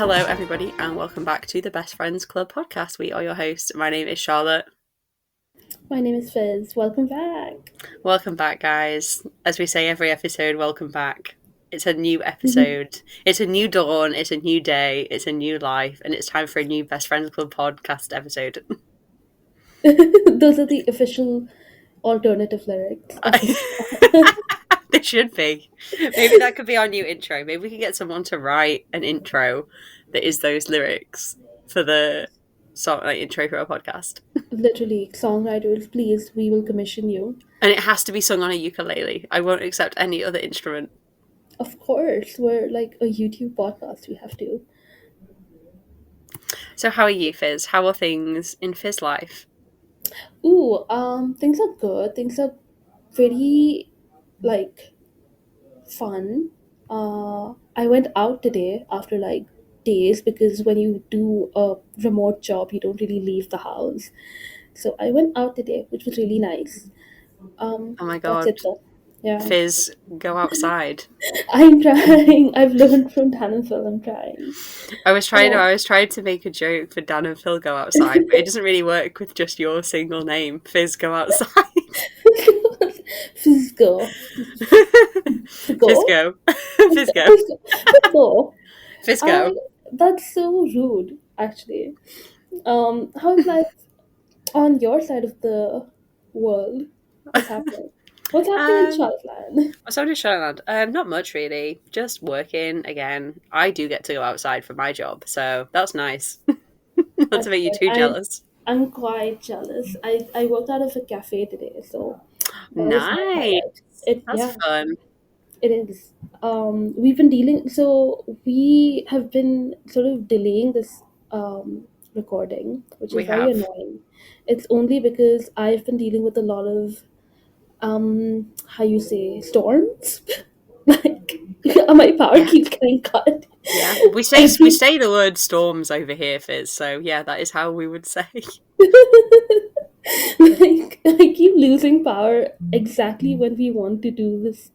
Hello, everybody, and welcome back to the Best Friends Club Podcast. We are your hosts. My name is Charlotte. My name is Fizz. Welcome back. Welcome back, guys. As we say every episode, welcome back. It's a new episode. It's a new dawn. It's a new day. It's a new life. And it's time for a new Best Friends Club Podcast episode. Those are the official alternative lyrics. They should be. Maybe that could be our new intro. Maybe we could get someone to write an intro that is those lyrics for the song, like intro for our podcast. Literally, songwriters, please, we will commission you. And it has to be sung on a ukulele. I won't accept any other instrument. Of course, we're like a YouTube podcast. We have to. So how are you, Fizz? How are things in Fizz life? Ooh, things are good. Things are very, like, fun. I went out today after, like, days because when you do a remote job, you don't really leave the house. So I went out today, which was really nice. Oh my That's god. it though. Yeah. Fizz, go outside. I'm trying. I've learned from Dan and Phil. I'm trying. I was trying to make a joke for Dan and Phil go outside, but it doesn't really work with just your single name. Fizz, go outside. Fizz go. Fizz go. Fizz go. Fizz go. Fizz go. That's so rude, actually. How's life on your side of the world? What's happening? What's happening in Charlotte? So I'm just showing that. Not much really. Just working again. I do get to go outside for my job, so that's nice. Not to make you too jealous. I'm quite jealous. I worked out of a cafe today, so nice. That's fun. It is. We have been sort of delaying this recording, which is very annoying. It's only because I've been dealing with a lot of how you say, storms. Like my power keeps getting cut. Yeah, we say the word storms over here, Fizz. So yeah, that is how we would say. Like I keep losing power exactly when we want to do this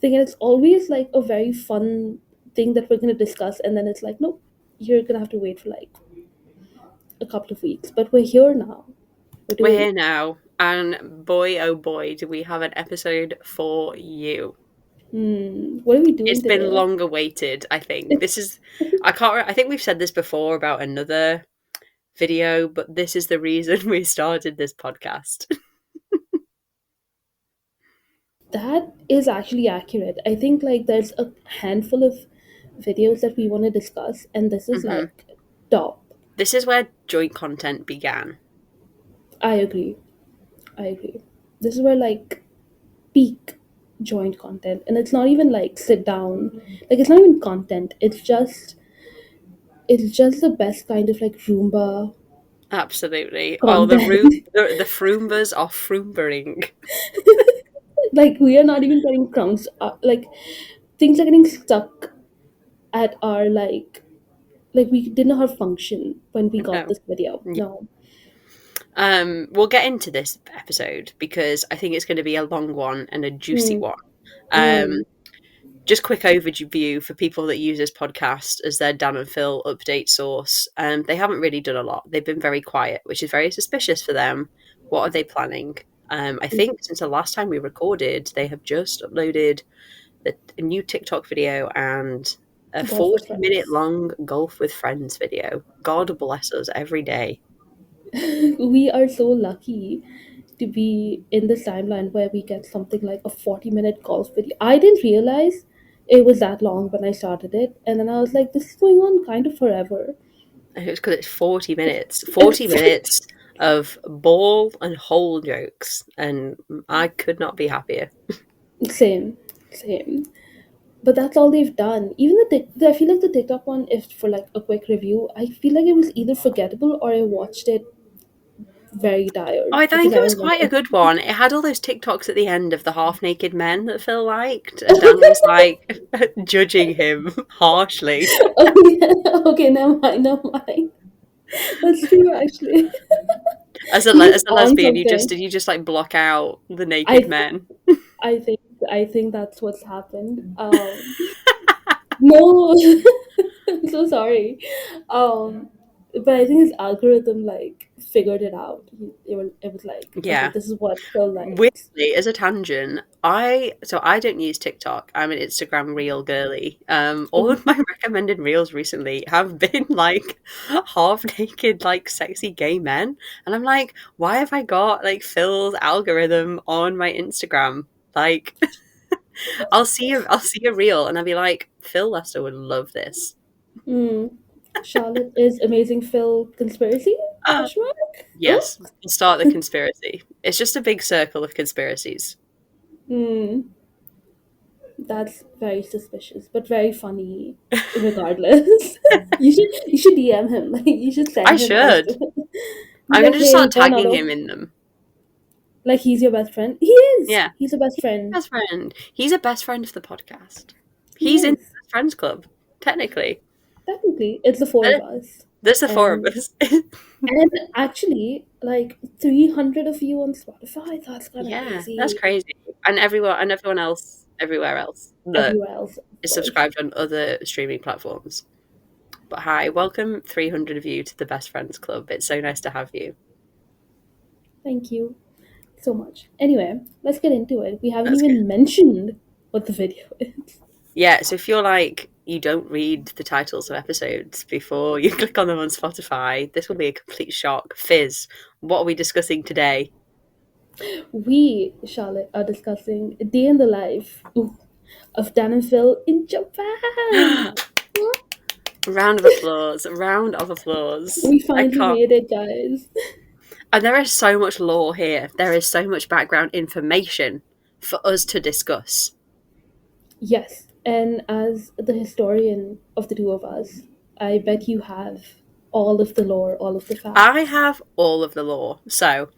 thing, and it's always like a very fun thing that we're going to discuss, and then it's like, nope, you're gonna have to wait for like a couple of weeks. But we're here now. We're here now, and boy, oh boy, do we have an episode for you. What are we doing? It's today? been long awaited. I think this is. I think we've said this before about another video, but this is the reason we started this podcast. That is actually accurate. I think like there's a handful of videos that we want to discuss, and this is like top. This is where joint content began. I agree. This is where like peak joint content, and it's not even like sit down, like it's not even content, it's just the best kind of like Roomba. Absolutely. Content. The Froombas are froombering. Like we are not even getting crumbs, like things are getting stuck at our like we didn't know how to function when we got this video. No. We'll get into this episode because I think it's going to be a long one and a juicy one. Just quick overview for people that use this podcast as their Dan and Phil update source. They haven't really done a lot. They've been very quiet, which is very suspicious for them. What are they planning? I think since the last time we recorded, they have just uploaded a new TikTok video and a 40-minute long Golf with Friends video. God bless us every day. We are so lucky to be in this timeline where we get something like a 40-minute golf video. I didn't realize it was that long when I started it, and then I was like, this is going on kind of forever. It's because it's 40 minutes. 40 minutes of ball and hole jokes, and I could not be happier. Same. But that's all they've done. Even I feel like the TikTok one, if for like a quick review, I feel like it was either forgettable or I watched it very tired. Oh, I think it was quite a good one. It had all those TikToks at the end of the half-naked men that Phil liked, and Dan was like judging him harshly. Okay, never mind. That's true, actually. As a lesbian, you just like block out the naked men. I think that's what's happened. No, So sorry. Um, but I think his algorithm like figured it out. It was like, okay, Yeah. this is what Phil likes. Weirdly, as a tangent, I don't use TikTok. I'm an Instagram reel girly. All Mhm. of my recommended reels recently have been like half naked, like sexy gay men, and I'm like, why have I got like Phil's algorithm on my Instagram? Like, I'll see a reel, and I'll be like, Phil Lester would love this. Mm. Charlotte is amazing Phil conspiracy? Uh, Question mark? Oh. yes, we'll start the conspiracy. It's just a big circle of conspiracies. Mm. That's very suspicious, but very funny regardless. You should DM him. Like you should I send him as should. the be I'm like, gonna just hey, start one out tagging of him in them. like he's your best friend. He is. Yeah. He's a best friend. Best friend. He's a best friend of the podcast. He He's in is. the Friends Club, technically. Technically, it's the four There- of us. There's the four of And us. and actually, like 300 of you on Spotify, that's kind of Yeah, that's crazy. crazy. And everyone else, everywhere else that Everywhere else, of is course. subscribed on other streaming platforms. But hi, welcome 300 of you to the Best Friends Club. It's so nice to have you. Thank you so much. Anyway, let's get into it. We haven't That's good. even mentioned what the video is. Yeah, so if you're like, you don't read the titles of episodes before you click on them on Spotify, this will be a complete shock. Fizz, what are we discussing today? We, Charlotte, are discussing a day in the life of Dan and Phil in Japan. Round of applause. Round of applause. We I finally can't. made it, guys. And there is so much lore here. There is so much background information for us to discuss. Yes, and as the historian of the two of us, I bet you have all of the lore, all of the I facts. have all of the lore. So,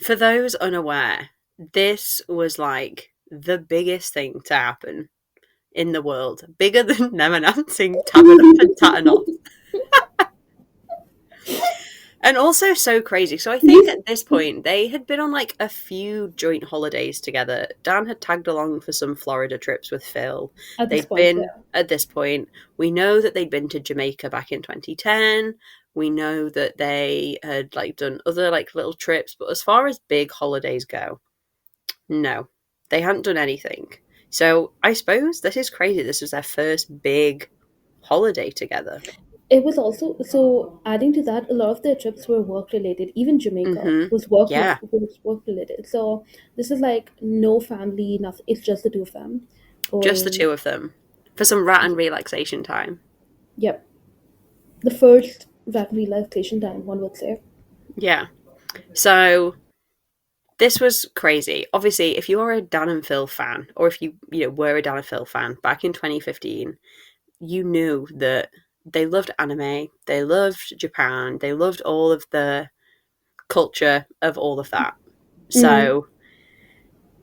for those unaware, this was like the biggest thing to happen in the world. Bigger than them announcing Tavern and Tatanoth. And also so crazy. So I think at this point they had been on like a few joint holidays together. Dan had tagged along for some Florida trips with Phil. At this They'd point, been yeah. at this point. We know that they'd been to Jamaica back in 2010. We know that they had like done other like little trips, but as far as big holidays go, no. They hadn't done anything. So I suppose this is crazy. This was their first big holiday together. It was also so adding to that, a lot of their trips were work related. Even Jamaica Mhm. Yeah. was work related. So this is like no family, nothing. It's just the two of them Just the going. two of them for some rat and relaxation time. Yep, the first rat relaxation time, one would say. Yeah. So this was crazy. Obviously, if you are a Dan and Phil fan, or if you were a Dan and Phil fan back in 2015, you knew that they loved anime, they loved Japan, they loved all of the culture of all of that. Mm. So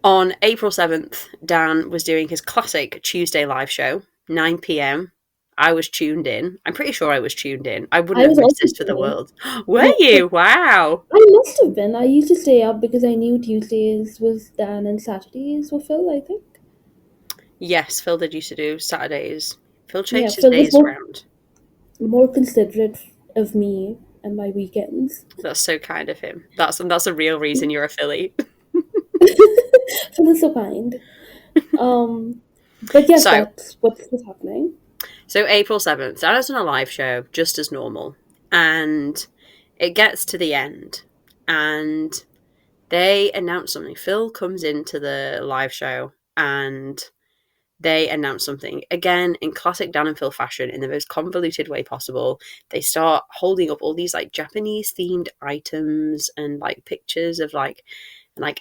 on April 7th, Dan was doing his classic Tuesday live show, 9 p.m. I was tuned in. I'm pretty sure I was tuned in. I wouldn't I have was missed also this for the tuning. world. Were Yeah, you? Wow. I must have been. I used to stay up because I knew Tuesdays was Dan and Saturdays were Phil, I think. Yes, Phil did used to do Saturdays. Phil Yeah, changed his Phil was days around. more considerate of me and my weekends. That's so kind of him. That's a real reason you're a Philly. Phil is so kind. But yes, So, that's what's happening. so April 7th, Dan was on a live show just as normal, and it gets to the end, and they announce something. Phil comes into the live show, and they announce something again in classic Dan and Phil fashion in the most convoluted way possible. They start holding up all these like Japanese themed items and like pictures of like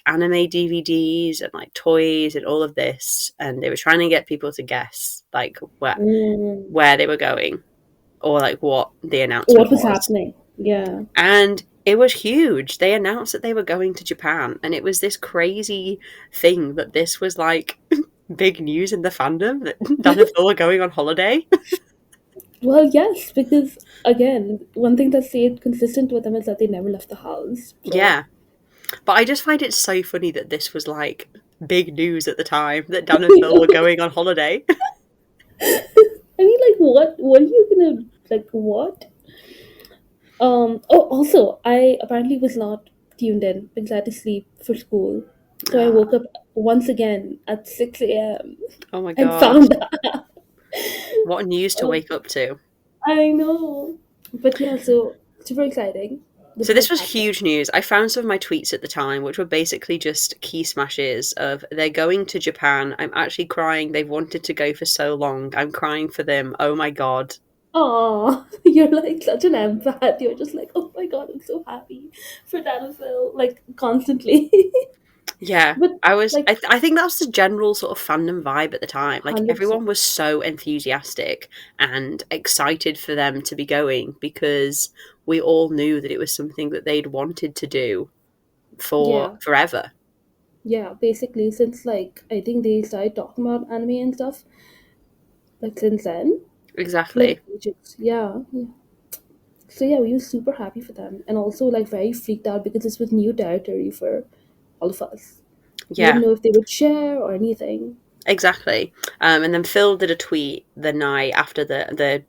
anime DVDs and like toys and all of this, and they were trying to get people to guess like Mm. where they were going or like what the What announcement was was. happening? Yeah. And it was huge. They announced that they were going to Japan, and it was this crazy thing that this was like big news in the fandom that Dan and Phil were going on holiday. Well, yes, because again, one thing that stayed consistent with them is that they never left the house. So Yeah. But I just find it so funny that this was like big news at the time that Dan and Phil were going on holiday. I mean, like what are you gonna like? What? Oh, also, I apparently was not tuned in because I had to sleep for school. So I woke Ah, up once again at 6 a.m. oh my and god. found out. What news to Oh, wake up to. I know. But yeah, so super exciting. This So is this what's was happening. huge news. I found some of my tweets at the time, which were basically just key smashes of they're going to Japan. I'm actually crying. They've wanted to go for so long. I'm crying for them. Oh my god. Aw, you're like such an empath. You're just like, oh my god, I'm so happy for Phil, like constantly. Yeah, But I was. like I think that was the general sort of fandom vibe at the time. Like 100%. everyone was so enthusiastic and excited for them to be going because we all knew that it was something that they'd wanted to do for Yeah. forever. Yeah, basically since like I think they started talking about anime and stuff, like since then. Like Exactly. ages. Yeah. Yeah. So yeah, we were super happy for them. And also like very freaked out because this was new territory for all of us. We Yeah, didn't know if they would share or anything. exactly. And then Phil did a tweet the night after the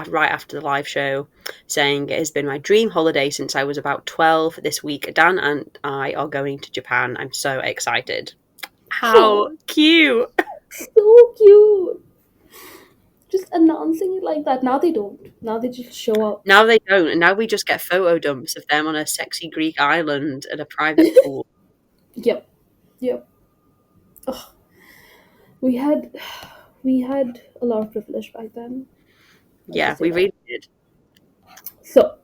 right after the live show saying it has been my dream holiday since I was about 12. This week Dan and I are going to Japan. I'm so excited. How Oh, cute. so cute. Just announcing it like that. Now they don't. Now they just show up. Now they don't, and now we just get photo dumps of them on a sexy Greek island at a private pool. Yep. Yep. Ugh. We had we had a lot of privilege back then. Let's Yeah, just say we that. really did. So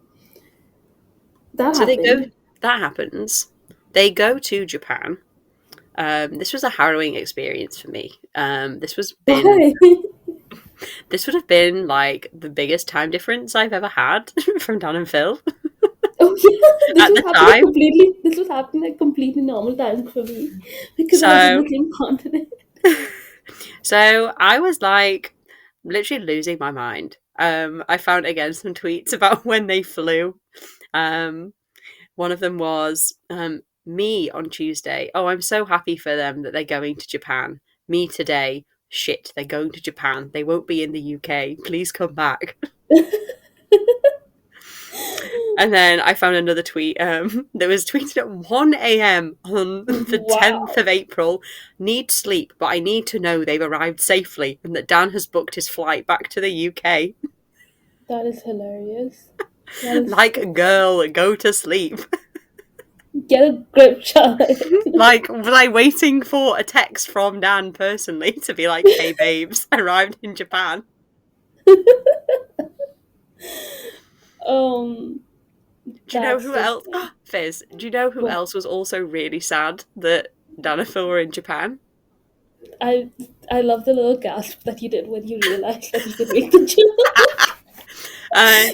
that So they go. happened. That happens. They go to Japan. This was a harrowing experience for me. Why? This would have been like the biggest time difference I've ever had from Dan and Phil Oh yeah, at the time. this was happening at completely normal times for me because I was in So, the same continent. so I was like literally losing my mind. I found again some tweets about when they flew. Um, One of them was me on Tuesday. Oh, I'm so happy for them that they're going to Japan. Me today. Shit, they're going to Japan. They won't be in the UK. Please come back. And then I found another tweet that was tweeted at 1 a.m. on the 10th Wow, of April. Need sleep, but I need to know they've arrived safely and that Dan has booked his flight back to the UK. that is hilarious. That is Like, a girl, go to sleep. get a grip, child. Like, was I waiting for a text from Dan personally to be like, hey babes, arrived in Japan? um, Do you know that's who so else? funny. Fizz, do you know who What else was also really sad that Dan and Phil were in Japan? I I love the little gasp that you did when you realized that you could make the joke.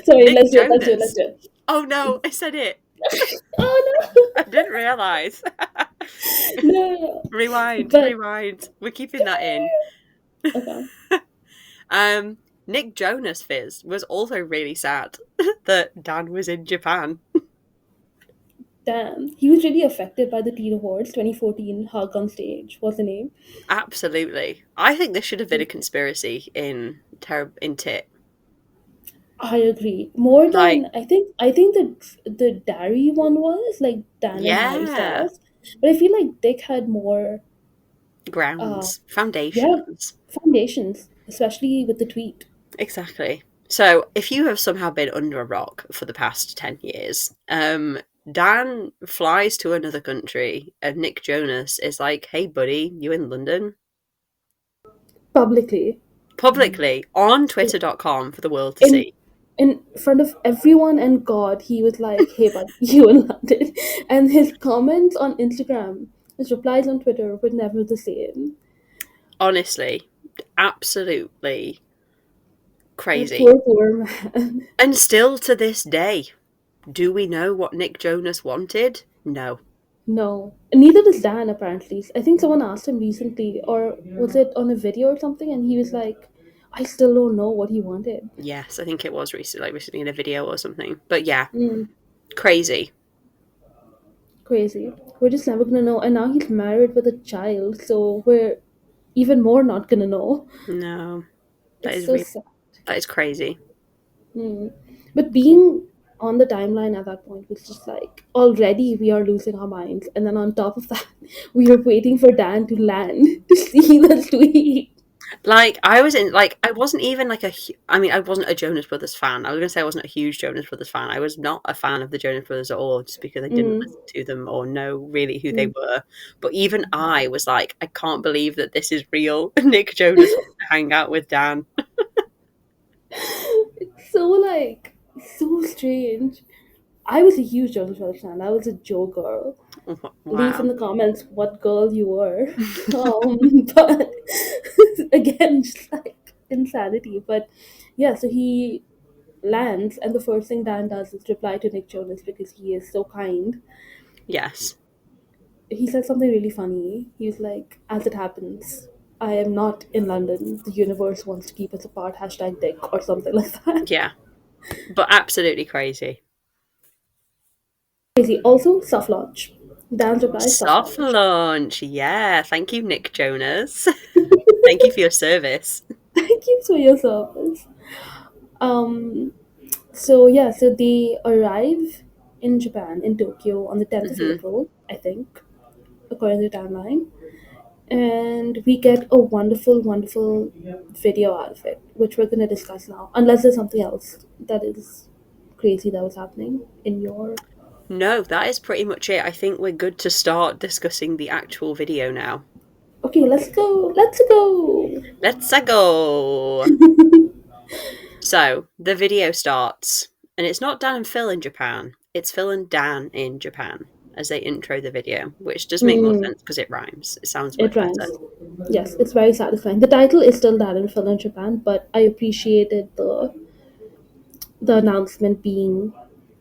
Sorry, Nick let's do it. Let's do it. Let's Jonas. do it. Oh no, I said it. I Oh didn't realise. no, no, no. Rewind, But rewind. We're keeping that in. okay. um, Nick Jonas Fizz was also really sad that Dan was in Japan. Damn, he was really affected by the Teen Awards 2014 Hug on Stage. What's the name? Absolutely. I think this should have been a conspiracy in Tit. I agree. More Like, than I think the Dari one was like Dan and Harry yeah, Styles, but I feel like Dick had more. Uh, grounds, yeah, foundations. foundations, especially with the tweet. Exactly. So, if you have somehow been under a rock for the past 10 years, Dan flies to another country and Nick Jonas is like, hey, buddy, you in London? Publicly Publicly on twitter.com for the world to in see. in front of everyone and God, he was like, "Hey, bud, you in London," and his comments on Instagram, his replies on Twitter were never the same. Honestly, absolutely That crazy. poor man. And still to this day, do we know what Nick Jonas wanted? No. No, neither does Dan. Apparently, I think someone asked him recently, or was it on a video or something, and he was like, "I still don't know what he wanted." Yes, I think it was recently in a video or something. But yeah, Mm, crazy. crazy. We're just never gonna know. And now he's married with a child, so we're even more not gonna know. No, that It's is so really. sad. That is crazy. Hmm. But being on the timeline at that point was just like already we are losing our minds, and then on top of that, we are waiting for Dan to land to see the tweet. Like I was in, like I wasn't even like I mean, I wasn't a Jonas Brothers fan. I was gonna say I wasn't a huge Jonas Brothers fan. I was not a fan of the Jonas Brothers at all, just because I didn't Mm, listen to them or know really who they mm. were. But even I was like, I can't believe that this is real. Nick Jonas wants to hang out with Dan. It's so like so strange. I was a huge Jonas Brothers fan. I was a Joe girl. Leave in Wow. the comments what girl you were. Um, but again, just like insanity. But yeah, so he lands, and the first thing Dan does is reply to Nick Jonas because he is so kind. Yes. He said something really funny. He's like, as it happens, I am not in London. The universe wants to keep us apart. Hashtag dick or something like that. Yeah. But absolutely crazy. Crazy. Also, soft launch. Dan's reply, soft Soft launch. launch. Yeah. Thank you, Nick Jonas. Thank you for your service. Thank you for your service. Um, so yeah, so they arrive in Japan, in Tokyo, on the 10th of Hmm. April, I think, according to the timeline. And we get a wonderful, wonderful video out of it, which we're going to discuss now, unless there's something else that is crazy that was happening in your. No, that is pretty much it. I think we're good to start discussing the actual video now. Okay, let's go. Let's go. Let's go. So the video starts, and it's not Dan and Phil in Japan. It's Phil and Dan in Japan as they intro the video, which does make more Mm, sense because it rhymes. It sounds it much better. rhymes. Yes, it's very satisfying. The title is still that in Phil in Japan, but I appreciated the announcement being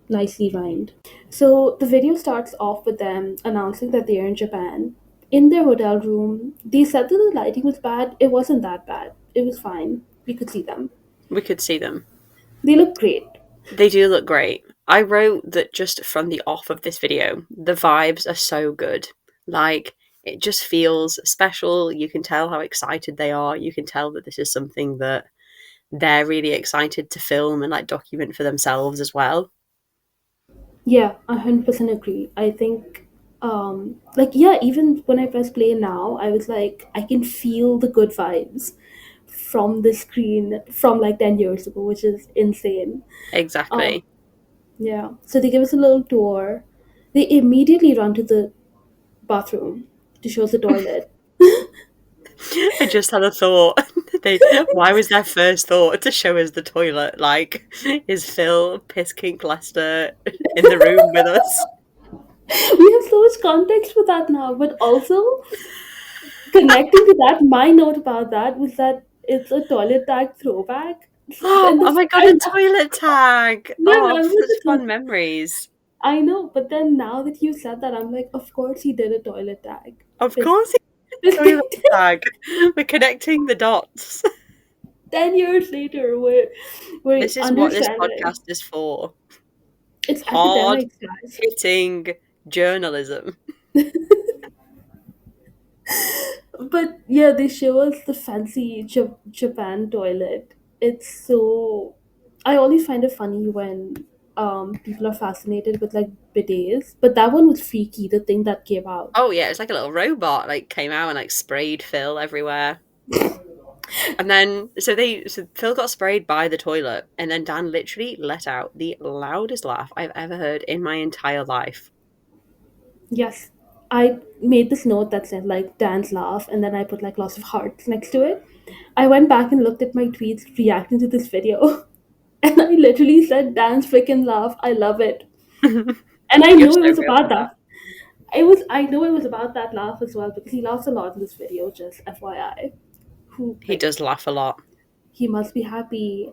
nicely rhymed. So the video starts off with them announcing that they are in Japan. In their hotel room, they said that the lighting was bad. It wasn't that bad. It was fine. We could see them. We could see them. They look great. They do look great. I wrote that just from the off of this video, the vibes are so good. Like, it just feels special. You can tell how excited they are. You can tell that this is something that they're really excited to film and like document for themselves as well. Yeah, 100% agree. I think, like, yeah, even when I press play now, I was like, I can feel the good vibes from the screen from like 10 years ago, which is insane. Um, Exactly. yeah. So they give us a little tour. They immediately run to the bathroom to show us the toilet. I just had a thought. Why was their first thought to show us the toilet? Like, is Phil Piss Kink Lester in the room with us? We have so much context for that now, but also connecting to that, my note about that was that it's a toilet tag throwback. And Oh the my god, a and toilet tag! yeah, Oh, I such was fun memories. I know, but then now that you said that, I'm like, of course he did a toilet tag. Of This, course, it's a toilet tag. We're connecting the dots. 10 years later, we're This is what this understanding. podcast is for. It's Hard academics, guys. hitting journalism. But yeah, they show us the fancy Japan toilet. It's so. I always find it funny when people are fascinated with like bidets, but that one was freaky. The thing that came out. Oh yeah, it's like a little robot like came out and like sprayed Phil everywhere. And then so Phil got sprayed by the toilet, and then Dan literally let out the loudest laugh I've ever heard in my entire life. Yes, I made this note that said like Dan's laugh, and then I put like lots of hearts next to it. I went back and looked at my tweets reacting to this video, and I literally said Dan's freaking laugh. I love it, and I You're knew it so was real about for that. that. It was. I know it was about that laugh as well because he laughs a lot in this video. Just FYI, who He like does laugh a lot. he must be happy.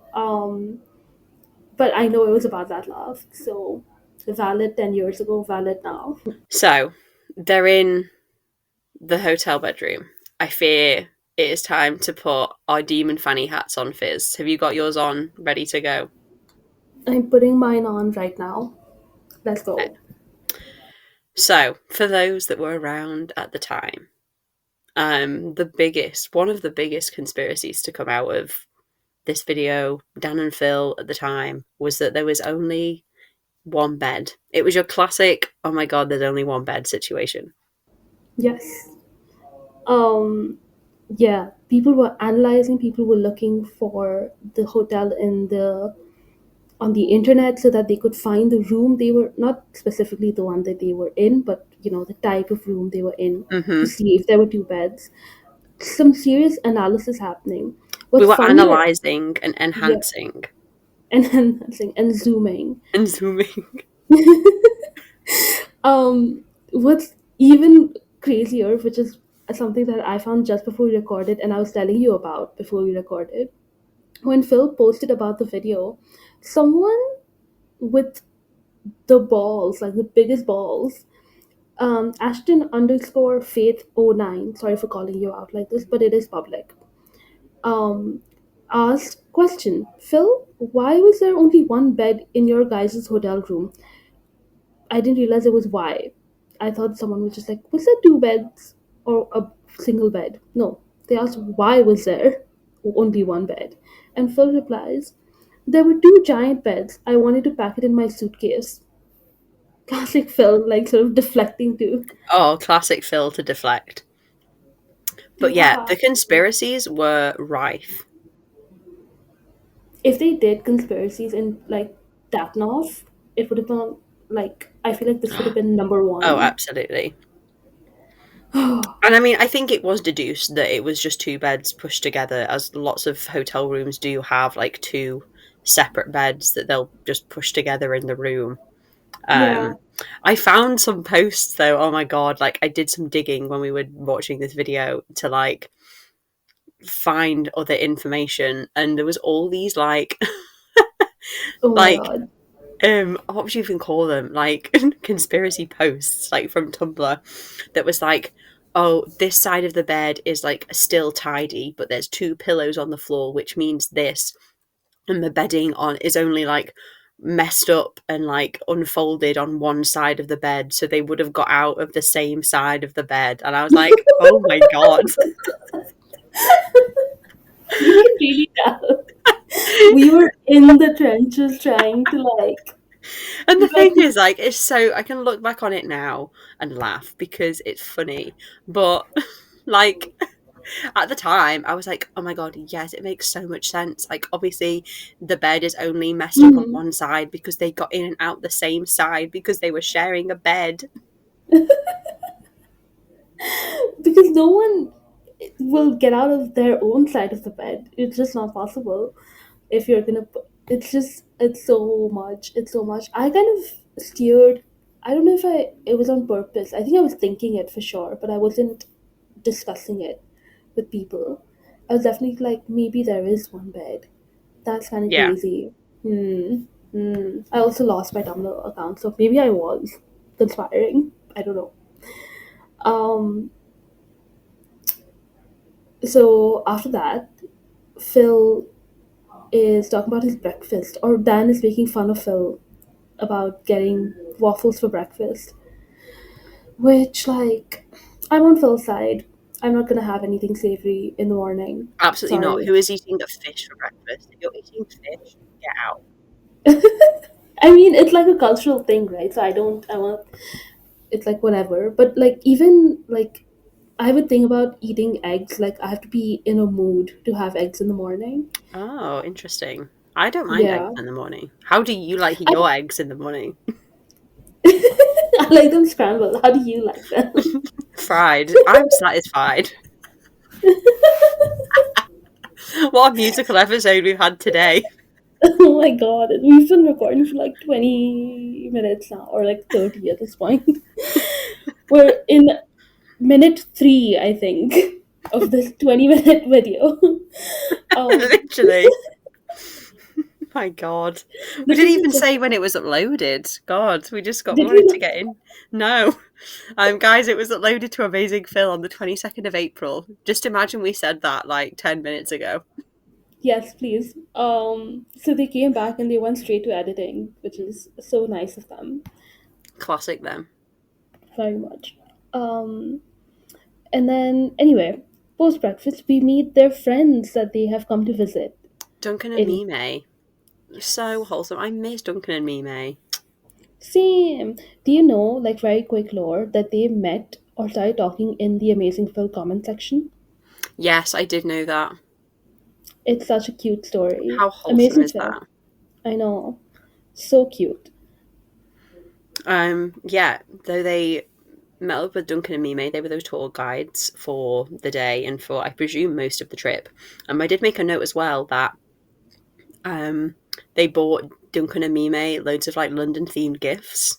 But I know it was about that laugh. So valid 10 years ago, valid now. So they're in the hotel bedroom. I fear it is time to put our demon fanny hats on, Fizz. Have you got yours on, ready to go? I'm putting mine on right now. Let's go. So, for those that were around at the time, one of the biggest conspiracies to come out of this video, Dan and Phil at the time, was that there was only one bed. It was your classic, oh my god, there's only one bed situation. Yes. Um, yeah, people were analyzing, people were looking for the hotel in the on the internet so that they could find the room they were, not specifically the one that they were in, but the type of room they were in, to Hmm. see if there were two beds. Some serious analysis happening. We What's were funnier, analysing and yeah, enhancing and zooming. and zooming. What's even crazier, which is something that I found just before we recorded, and I was telling you about before we recorded, when Phil posted about the video, someone with the balls, like the biggest balls, Ashton underscore Faith09, sorry for calling you out like this, but it is public, um, asked question, Phil, why was there only one bed in your guys' hotel room? I didn't realize it was why. I thought someone was just like, was there two beds or a single bed? No. They asked why was there only one bed? And Phil replies, there were two giant beds. I wanted to pack it in my suitcase. Classic Phil, like sort of deflecting too. Oh, classic Phil to deflect. But yeah, Yeah. the conspiracies were rife. If they did conspiracies in like Tapnoff, it would have been like, I feel like this would have been number Oh, one. absolutely. And I mean, I think it was deduced that it was just two beds pushed together, as lots of hotel rooms do have like two separate beds that they'll just push together in the room. Yeah. Um, I found some posts though. Oh my god! Like I did some digging when we were watching this video to like find other information, and there was all these like Oh my like god. what would you even call them, like conspiracy posts like from Tumblr that was like, oh, this side of the bed is like still tidy but there's two pillows on the floor, which means this, and the bedding on is only like messed up and like unfolded on one side of the bed, so they would have got out of the same side of the bed. And I was like, oh my god. You can really tell. We were in the trenches trying to like And the get. thing is, like, it's so I can look back on it now and laugh because it's funny. But like at the time, I was like, oh my god, yes, it makes so much sense. Like, obviously, the bed is only messed up on Mhm. one side because they got in and out the same side because they were sharing a bed. Because no one will get out of their own side of the bed. It's just not possible if you're gonna. It's just it's so much. It's so much. I kind of steered. I don't know if it was on purpose. I think I was thinking it for sure, but I wasn't discussing it with people. I was definitely like, maybe there is one bed. That's kind of Yeah, crazy. Hmm. Hmm. I also lost my Tumblr account, so maybe I was conspiring. I don't know. Um. So after that, Phil is talking about his breakfast, or Dan is making fun of Phil about getting waffles for breakfast. Which, like, I'm on Phil's side. I'm not gonna have anything savory in the morning. absolutely not. Sorry. Who is eating a fish for breakfast? If you're eating fish, get out. I mean, it's like a cultural thing, right? So I don't. I want. It's like whatever. But like, even like, I would think about eating eggs. Like, I have to be in a mood to have eggs in the morning. Oh, interesting. I don't mind eggs Yeah. in the morning. How do you like I, your eggs in the morning? I like them scrambled. How do you like them? Fried. I'm satisfied. What a musical episode we've had today. Oh my god, we've been recording for like 20 minutes now, or like 30 at this point. We're in minute three, I think, of this 20-minute video. Um, Literally. My God. We this didn't is even just, say when it was uploaded. God, we just got did we wanted to not? get in. No. Guys, it was uploaded to Amazing Phil on the 22nd of April. Just imagine we said that like 10 minutes ago. Yes, please. So they came back and they went straight to editing, which is so nice of them, Classic them. very much. Um, and then, anyway, post breakfast, we meet their friends that they have come to visit. Duncan and Any Mime. So wholesome. I miss Duncan and Mime. Same. Do you know, like very quick lore, that they met or started talking in the Amazing Phil comment section? Yes, I did know that. It's such a cute story. How wholesome Amazing is Phil. that? I know. So cute. Yeah, though they met up with Duncan and Mime, they were those tour guides for the day and for, I presume, most of the trip. I did make a note as well that they bought Duncan and Mime loads of like London themed gifts.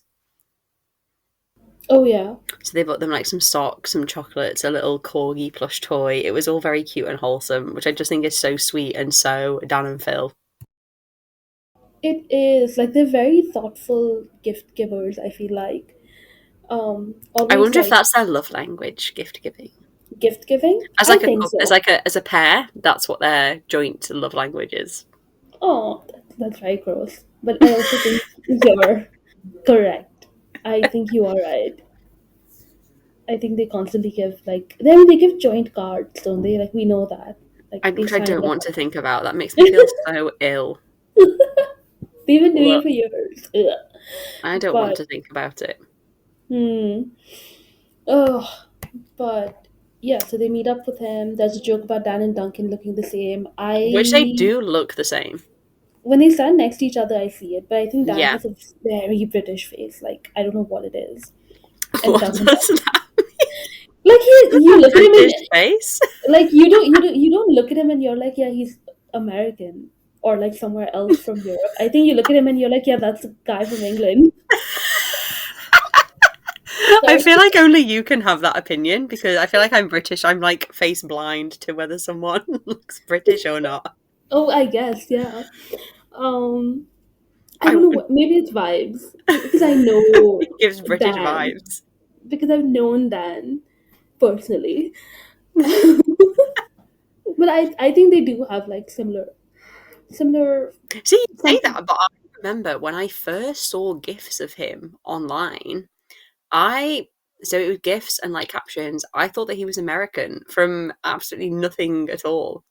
Oh yeah. So they bought them like some socks, some chocolates, a little corgi plush toy. It was all very cute and wholesome, which I just think is so sweet and so Dan and Phil. It is. Like they're very thoughtful gift givers, I feel like. I Always wonder if like that's their love language, gift giving. gift giving. As I like a think as so. like a as a pair, that's what their joint love language is. Oh, that's very gross. But I also think you're correct. I think you are right. I think they constantly give like they give joint cards, don't they? Like we know that. Like they Which I signed don't up. want to think about. That makes me feel so ill. They've been doing it Look, for years. Ugh. I don't want But to think about it. hmm. Oh, but yeah. So they meet up with him. There's a joke about Dan and Duncan looking the same. Which they I do look the same. When they stand next to each other, I see it. But I think Dan Yeah. has a very British face. Like I don't know what it is, and What Duncan does doesn't. that Like you look at him and British face? like you don't look at him and you're like, yeah, he's American or like somewhere else from Europe. I think you look at him and you're like, yeah, that's a guy from England. I Sorry. feel like only you can have that opinion because I feel like I'm British. I'm like face blind to whether someone looks British or not. Oh, I guess, yeah. Um, I I don't know what. Maybe it's vibes because I know It gives British Dan vibes. because I've known Dan personally. But I think they do have like similar See, you say something. that, but I remember when I first saw gifs of him online, I so it was gifs and like captions. I thought that he was American from absolutely nothing at all.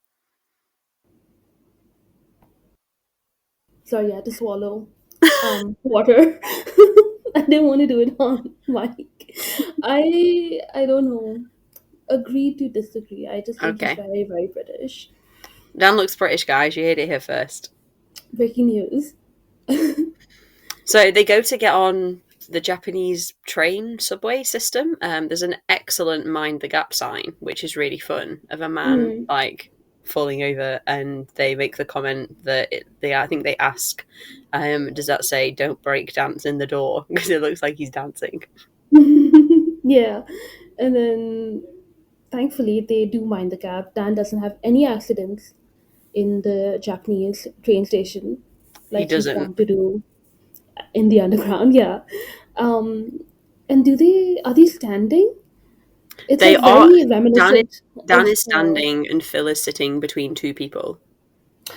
Sorry, I had to swallow water. I didn't want to do it on mic. I don't know. Agree to disagree. I just think he's Okay, very, very British. Dan looks British, guys. You heard it here first. Breaking news. So they go to get on the Japanese train subway system. There's an excellent mind the gap sign, which is really fun, of a man Mm. like falling over, and they make the comment that I think they ask, does that say "Don't break dance in the door" because it looks like he's dancing. Yeah. And then thankfully they do mind the gap. Dan doesn't have any accidents in the Japanese train station He like he's doesn't. born to do in the underground. Yeah. Um and are they standing? It's They like are. very Dan is reminiscent Dan of is standing, and Phil is sitting between two people.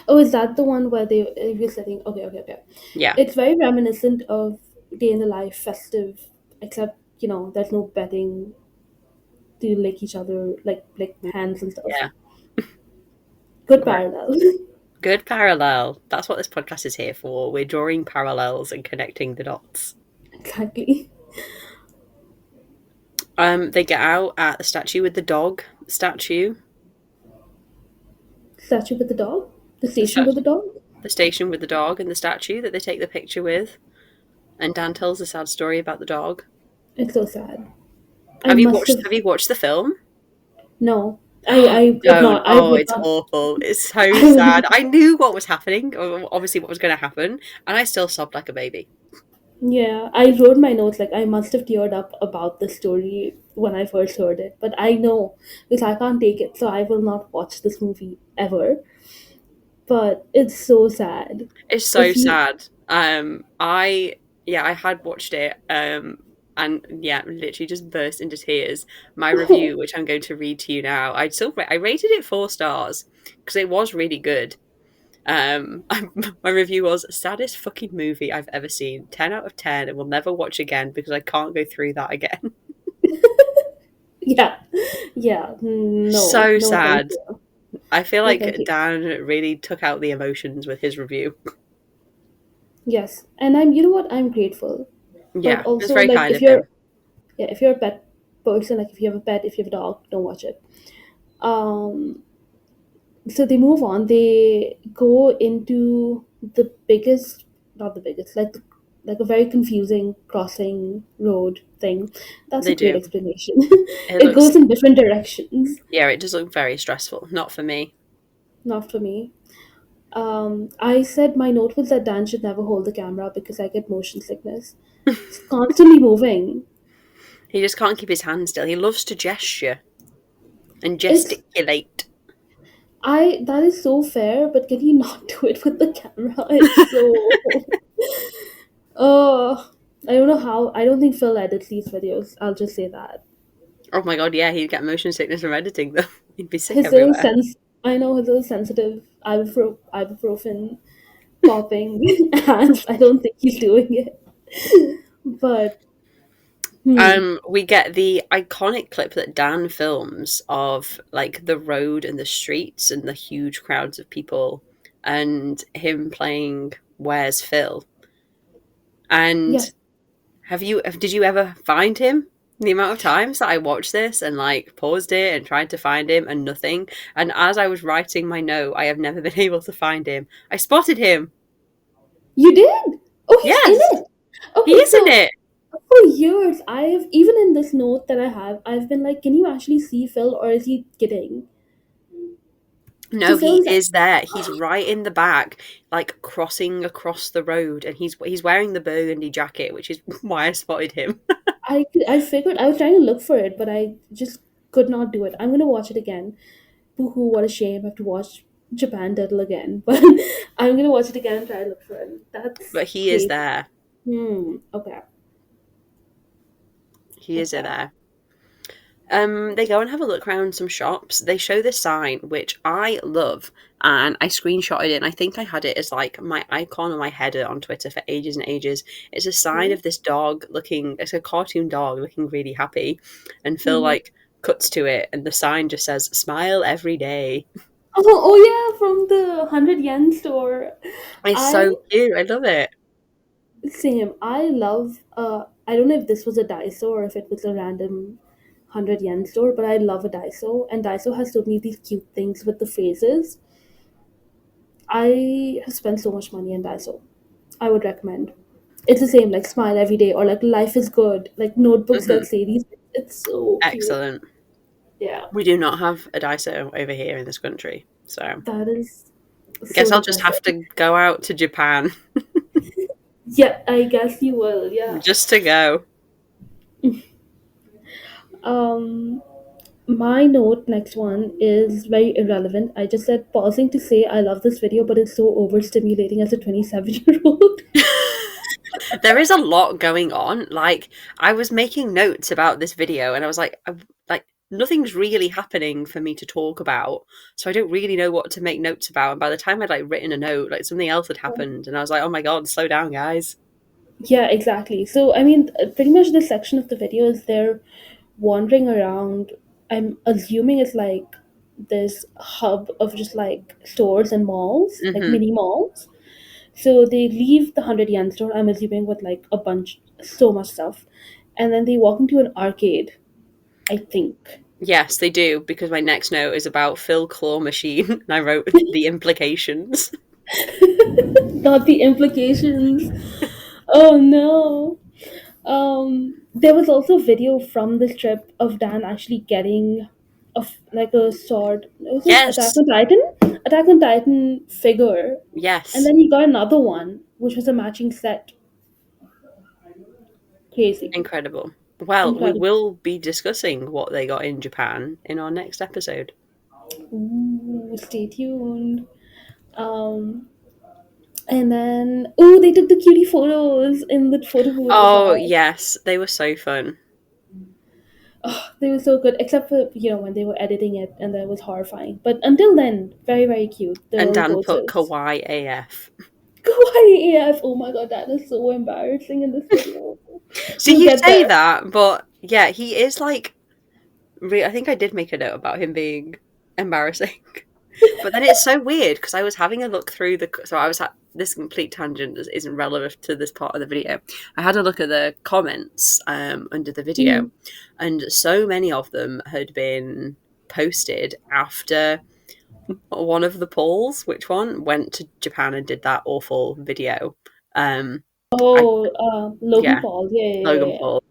oh, is that the one where they you're sitting? Okay, okay, okay. Yeah, It's very reminiscent of Day in the Life festive, except there's no betting to lick each other like hands and stuff. yeah. Good Right. parallel. Good parallel. That's what this podcast is here for. We're drawing parallels and connecting the dots. Exactly. They get out at the statue with the dog statue. Statue with the dog. The The station with statue, the dog. the station with the dog and the statue that they take the picture with. And Dan tells a sad story about the dog. It's so sad. I Have you must watched have Have you watched the film? no. I would Don't. not. I Oh, would it's not. awful. It's so I would sad. not. I knew what was happening, or obviously what was going to happen, and I still sobbed like a baby. Yeah, I wrote my notes like I must have teared up about the story when I first heard it, but I know because I can't take it, so I will not watch this movie ever. But it's so sad. It's so If you, sad. I had watched it, and yeah, literally just burst into tears. My review, which I'm going to read to you now, I rated it 4 stars because it was really good. Um, my review was saddest fucking movie I've ever seen. 10 out of 10, and will never watch again because I can't go through that again. yeah, yeah, no, So no, thank sad. you. I feel No, thank like you. Dan really took out the emotions with his review. Yes, and I'm, you know what, I'm grateful. But Yeah, it's also, very like, kind if of him. you're, yeah, if you're a pet person, like if you have a pet, if you have a dog, don't watch it. Um, so they move on. They go into the biggest, not the biggest, like a very confusing crossing road thing. That's a They great do. explanation. It It looks, goes in different directions. yeah, it does look very stressful. Not for me. Not for me. I said my note was that Dan should never hold the camera because I get motion sickness. It's constantly moving. He just can't keep his hands still. He loves to gesture and It's gesticulate. I that is so fair, but can he not do it with the camera? It's so uh I don't know how. I don't think Phil edits these videos. I'll just say that. Oh my god, yeah, he'd get motion sickness from editing them. He'd be sick His little everywhere. sense I know his little sensitive ibuprofen popping and I don't think he's doing it. But We get the iconic clip that Dan films of like the road and the streets and the huge crowds of people and him playing Where's Phil? And yes, did you ever find him? The amount of times that I watched this and like paused it and tried to find him and nothing. And as I was writing my note, I have never been able to find him. I spotted him. you did. Oh, he's in Yes, it. he Okay, is in so it. for years, I've even in this note that I have, I've been like, can you actually see Phil or is he kidding? So No, he Phil's, is there. He's right in the back, like crossing across the road, and he's wearing the burgundy jacket, which is why I spotted him. I figured I was trying to look for it, but I just could not do it. I'm gonna watch it again. Boo-hoo, what a shame. I have to watch Japan Turtle again. But I'm gonna watch it again and try to look for it. That's But he is great. there. Okay. He is Okay. there. They go and have a look around some shops. They show this sign, which I love, and I screenshotted it. And I think I had it as like my icon or my header on Twitter for ages and ages. It's a sign of this dog looking. It's a cartoon dog looking really happy, and Phil Mm-hmm. like cuts to it, and the sign just says "Smile every day." Oh yeah, from the 100 yen store. It's I so cute. I love it. Same. I love. I don't know if this was a Daiso or if it was a random 100 yen store, but I love a Daiso, and Daiso has so many of these cute things with the phrases. I have spent so much money on Daiso. I would recommend. It's the same, like smile every day or like life is good, like notebooks that Hmm. say these. It's so cute. Excellent. Yeah, We do not have a Daiso over here in this country, so I that is guess so I'll just depressing. have to go out to Japan Yeah, I guess you will. Yeah. just to go. Um, my note next one is very irrelevant. I just said pausing to say I love this video, but it's so overstimulating as a 27-year-old. There is a lot going on. Like I was making notes about this video, and I was like nothing's really happening for me to talk about, so I don't really know what to make notes about. And by the time I'd like written a note, like something else had happened, and I was like, oh my god, slow down, guys. Yeah, exactly. So, I mean, pretty much this section of the video is they're wandering around. I'm assuming it's like this hub of just like stores and malls, like Hmm. mini malls. So they leave the 100 yen store, I'm assuming, with like a bunch, so much stuff. And then they walk into an arcade, I think. Yes, they do, because my next note is about Phil Claw Machine, and I wrote the implications. Not the implications. Oh no. There was also video from this trip of Dan actually getting like a sword. It was this Yes, Attack on Titan figure, and yes, then he got another one, which was a matching set. Crazy, incredible. Well, we incredible. will be discussing what they got in Japan in our next episode. Ooh, stay tuned. Um, and then oh, they took the cutie photos in the photo booth. Oh Oh, god. yes, they were so fun. Oh, they were so good, except for when they were editing it, and that was horrifying. But until then, very very cute. The And roller Dan put coasters. Kawaii AF. Kawaii AF. Oh my god, that is so embarrassing in this video. So We'll you get say there. that, but yeah, he is like. I think I did make a note about him being embarrassing. But then it's so weird because I was having a look through so I was at this complete tangent isn't relevant to this part of the video. I had a look at the comments under the video, Mm. and so many of them had been posted after one of the polls. Which one went to Japan and did that awful video? I Oh, Logan Yeah, Paul. Yeah, yeah, Logan yeah, Paul.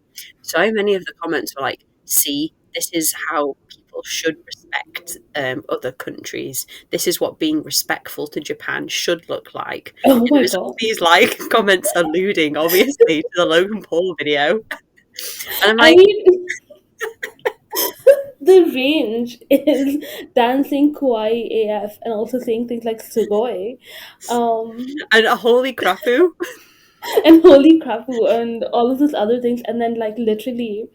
So many of the comments were like, see, this is how people should respect other countries. This is what being respectful to Japan should look like. yeah. Oh And my there's all god. these like comments alluding, obviously, to the Logan Paul video. And I'm I like, mean, the range is dancing kawaii AF and also saying things like sugoi, and holy crapu. and holy crap and all of those other things, and then like literally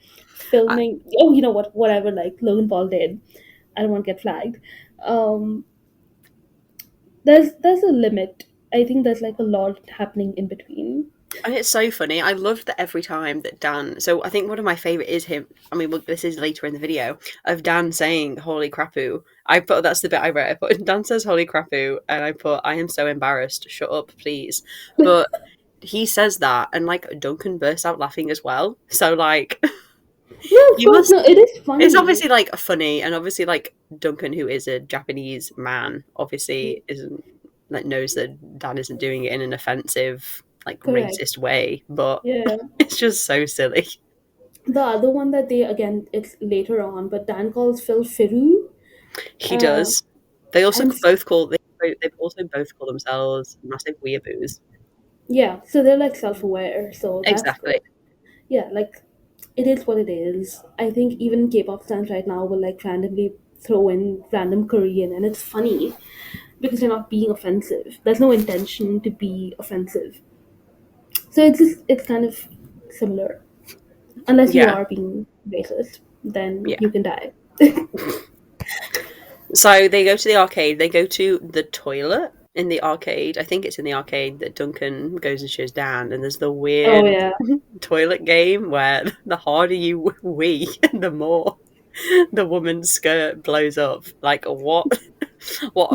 I, filming. Oh, you know what? Whatever. Like Logan Paul did. I don't want to get flagged. Um, there's a limit. I think there's like a lot happening in between. and it's so funny. I loved that every time that Dan. So I think one of my favorite is him. I mean, well, this is later in the video of Dan saying "Holy crapu." I put that's the bit I wrote. I put Dan says "Holy crapu," and I put "I am so embarrassed. Shut up, please." But he says that, and like Duncan bursts out laughing as well. So like, No, of you course, must. no. It is It's funny. obviously like funny, and obviously like Duncan, who is a Japanese man, obviously isn't like knows that Dan isn't doing it in an offensive, like Correct. racist way. But Yeah. it's just so silly. The other one that they again, it's later on, but Dan calls Phil Firu. He Uh, does. They also and both call they've also both call themselves massive weeaboos. yeah, so they're like self-aware, so that's good. Exactly. Yeah, like it is what it is. I think even K-pop fans right now will like randomly throw in random Korean, and it's funny because they're not being offensive. There's no intention to be offensive. So it's kind of similar. Unless you Yeah. are being racist, then Yeah. you can die. So they go to the arcade. They go to the toilet in the arcade. I think it's in the arcade that Duncan goes and shows Dan, and there's the Oh weird yeah. toilet game where the harder you wee, the more the woman's skirt blows up. Like what? What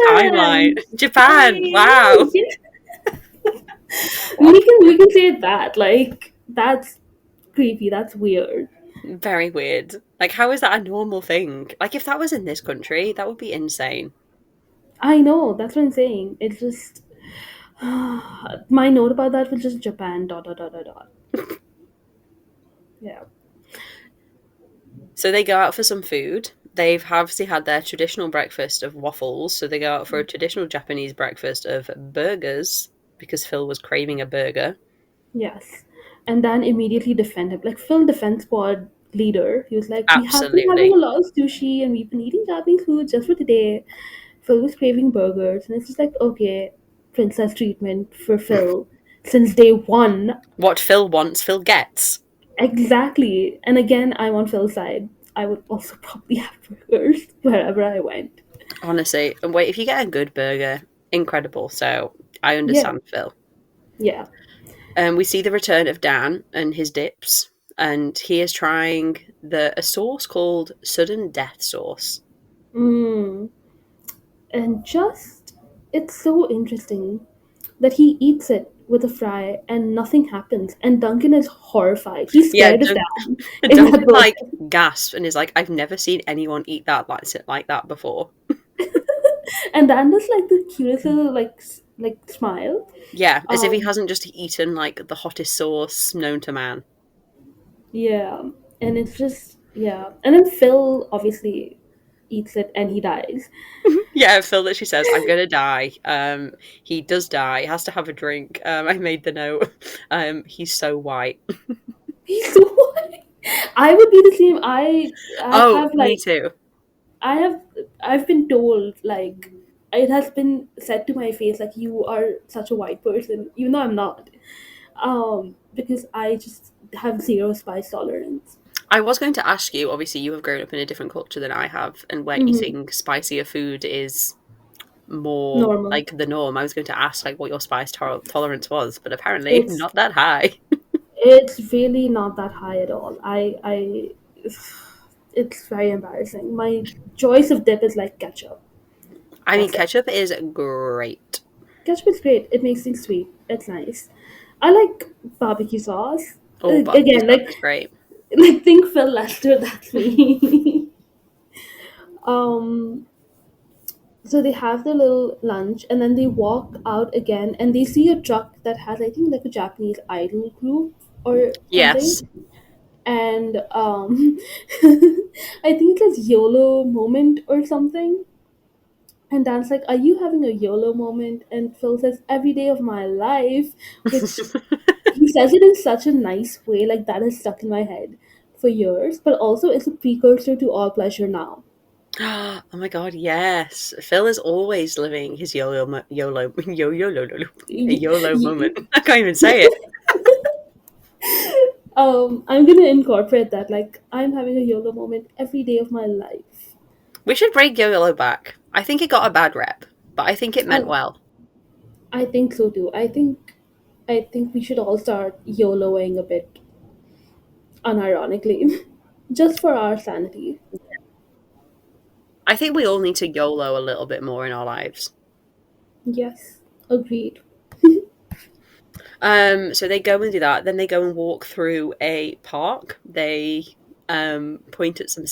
timeline? Japan. Japan! Wow, Yeah. what? We can say that. Like that's creepy. That's weird. Very weird. Like, how is that a normal thing? Like, if that was in this country, that would be insane. I know. That's what I'm saying. It's just my note about that was just Japan. Dot dot dot dot dot. Yeah. So they go out for some food. They've obviously had their traditional breakfast of waffles, so they go out for a traditional Japanese breakfast of burgers because Phil was craving a burger. Yes. And then immediately defend him. Like Phil Defense Squad leader. He was like, we have been having a Absolutely. lot of sushi and we've been eating Japanese food just for today. Phil was craving burgers, and it's just like, okay, princess treatment for Phil since day one. What Phil wants, Phil gets. Exactly. And again, I'm on Phil's side. I would also probably have burgers wherever I went. Honestly. And wait, if you get a good burger, incredible. So I Yeah, understand Phil. yeah. We see the return of Dan and his dips, and he is trying a sauce called Sudden Death Sauce. Mm. And just, it's so interesting that he eats it with a fry and nothing happens. And Duncan is horrified. He's Yeah, scared of Dan in that Duncan like burger. gasped and is like, "I've never seen anyone eat that like that before." And Dan does like the cutest little like smile. Yeah, as if he Um, hasn't just eaten like the hottest sauce known to man. yeah. And it's just yeah. And then Phil obviously eats it and he dies. Yeah, Phil literally says, "I'm gonna die." He does die. He has to have a drink. I made the note. He's so white. He's so white. I would be the same. I Oh, have me like too. I have I've been told like it has been said to my face like you are such a white person even though I'm not. Because I just have zero spice tolerance. I was going to ask you. Obviously, you have grown up in a different culture than I have, and where Hmm. eating spicier food is more Normal. like the norm. I was going to ask like what your spice tolerance was, but apparently It's not that high. it's really not that high at all. It's very embarrassing. My choice of dip is like ketchup. I mean, Awesome. ketchup is great. Ketchup is great. It makes things sweet. It's nice. I like barbecue sauce. Oh, barbecue Again, sauce is great. like think Phil Lester, that's me. um, so they have their little lunch and then they walk out again and they see a truck that has, I think, like a Japanese idol group or Yes. something. And I think it says YOLO moment or something. And Dan's like, "Are you having a YOLO moment?" And Phil says, "Every day of my life," which he says it in such a nice way, like that is stuck in my head for years. But also, it's a precursor to all pleasure now. Oh my god, yes. Phil is always living his YOLO moment. I can't even say it. I'm gonna incorporate that. Like, I'm having a YOLO moment every day of my life. We should bring YOLO back. I think it got a bad rep, but I think it I, meant well. I think so too. I think we should all start YOLOing a bit, unironically, just for our sanity. I think we all need to YOLO a little bit more in our lives. Yes, agreed. So they go and do that. Then they go and walk through a park. They point at a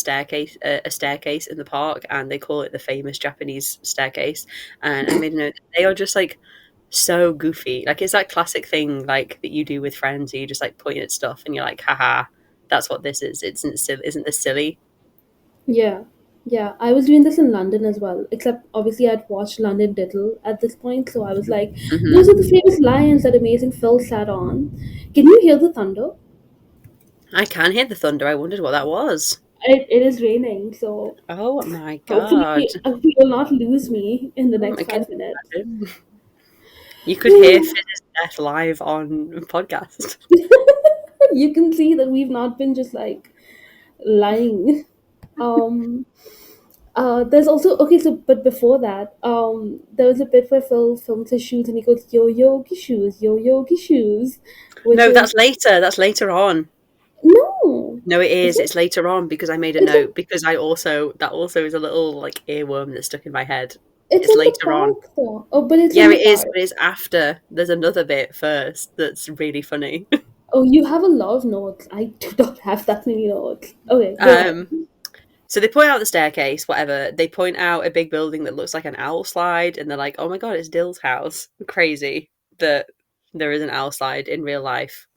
staircase in the park, and they call it the famous Japanese staircase. And I made a note that they are just like so goofy. Like it's that classic thing like that you do with friends. Where you just like point at stuff, and you're like, haha, that's what this is. Isn't this silly? Yeah, yeah. I was doing this in London as well, except obviously I'd watched London Diddle at this point, so I was like, those are Hmm. the famous lions that amazing Phil sat on. Can you hear the thunder? I can hear the thunder. I wondered what that was. It is raining, so Oh my god. hopefully you will not lose me in the I next can 5 minutes. imagine. You could hear Fizz's death live on podcast. You can see that we've not been just like lying. Um, there's also okay. So, but before that, there was a bit where Phil films his shoes and he goes yo yogi shoes, which No, is that's later. That's later on. no, No, it is is. it? It's later on because I made a It's in, note because I also that also is a little like earworm that's stuck in my head. it's It's in the later on. park though. Oh, but it's in Yeah, the it is, park. but it's after. There's another bit first that's really funny. Oh, you have a lot of notes. I do not have that many notes. Okay, go ahead. um, so they point out the staircase, whatever. They point out a big building that looks like an owl slide, and they're like, "Oh my god, it's Dill's house." Crazy that there is an owl slide in real life,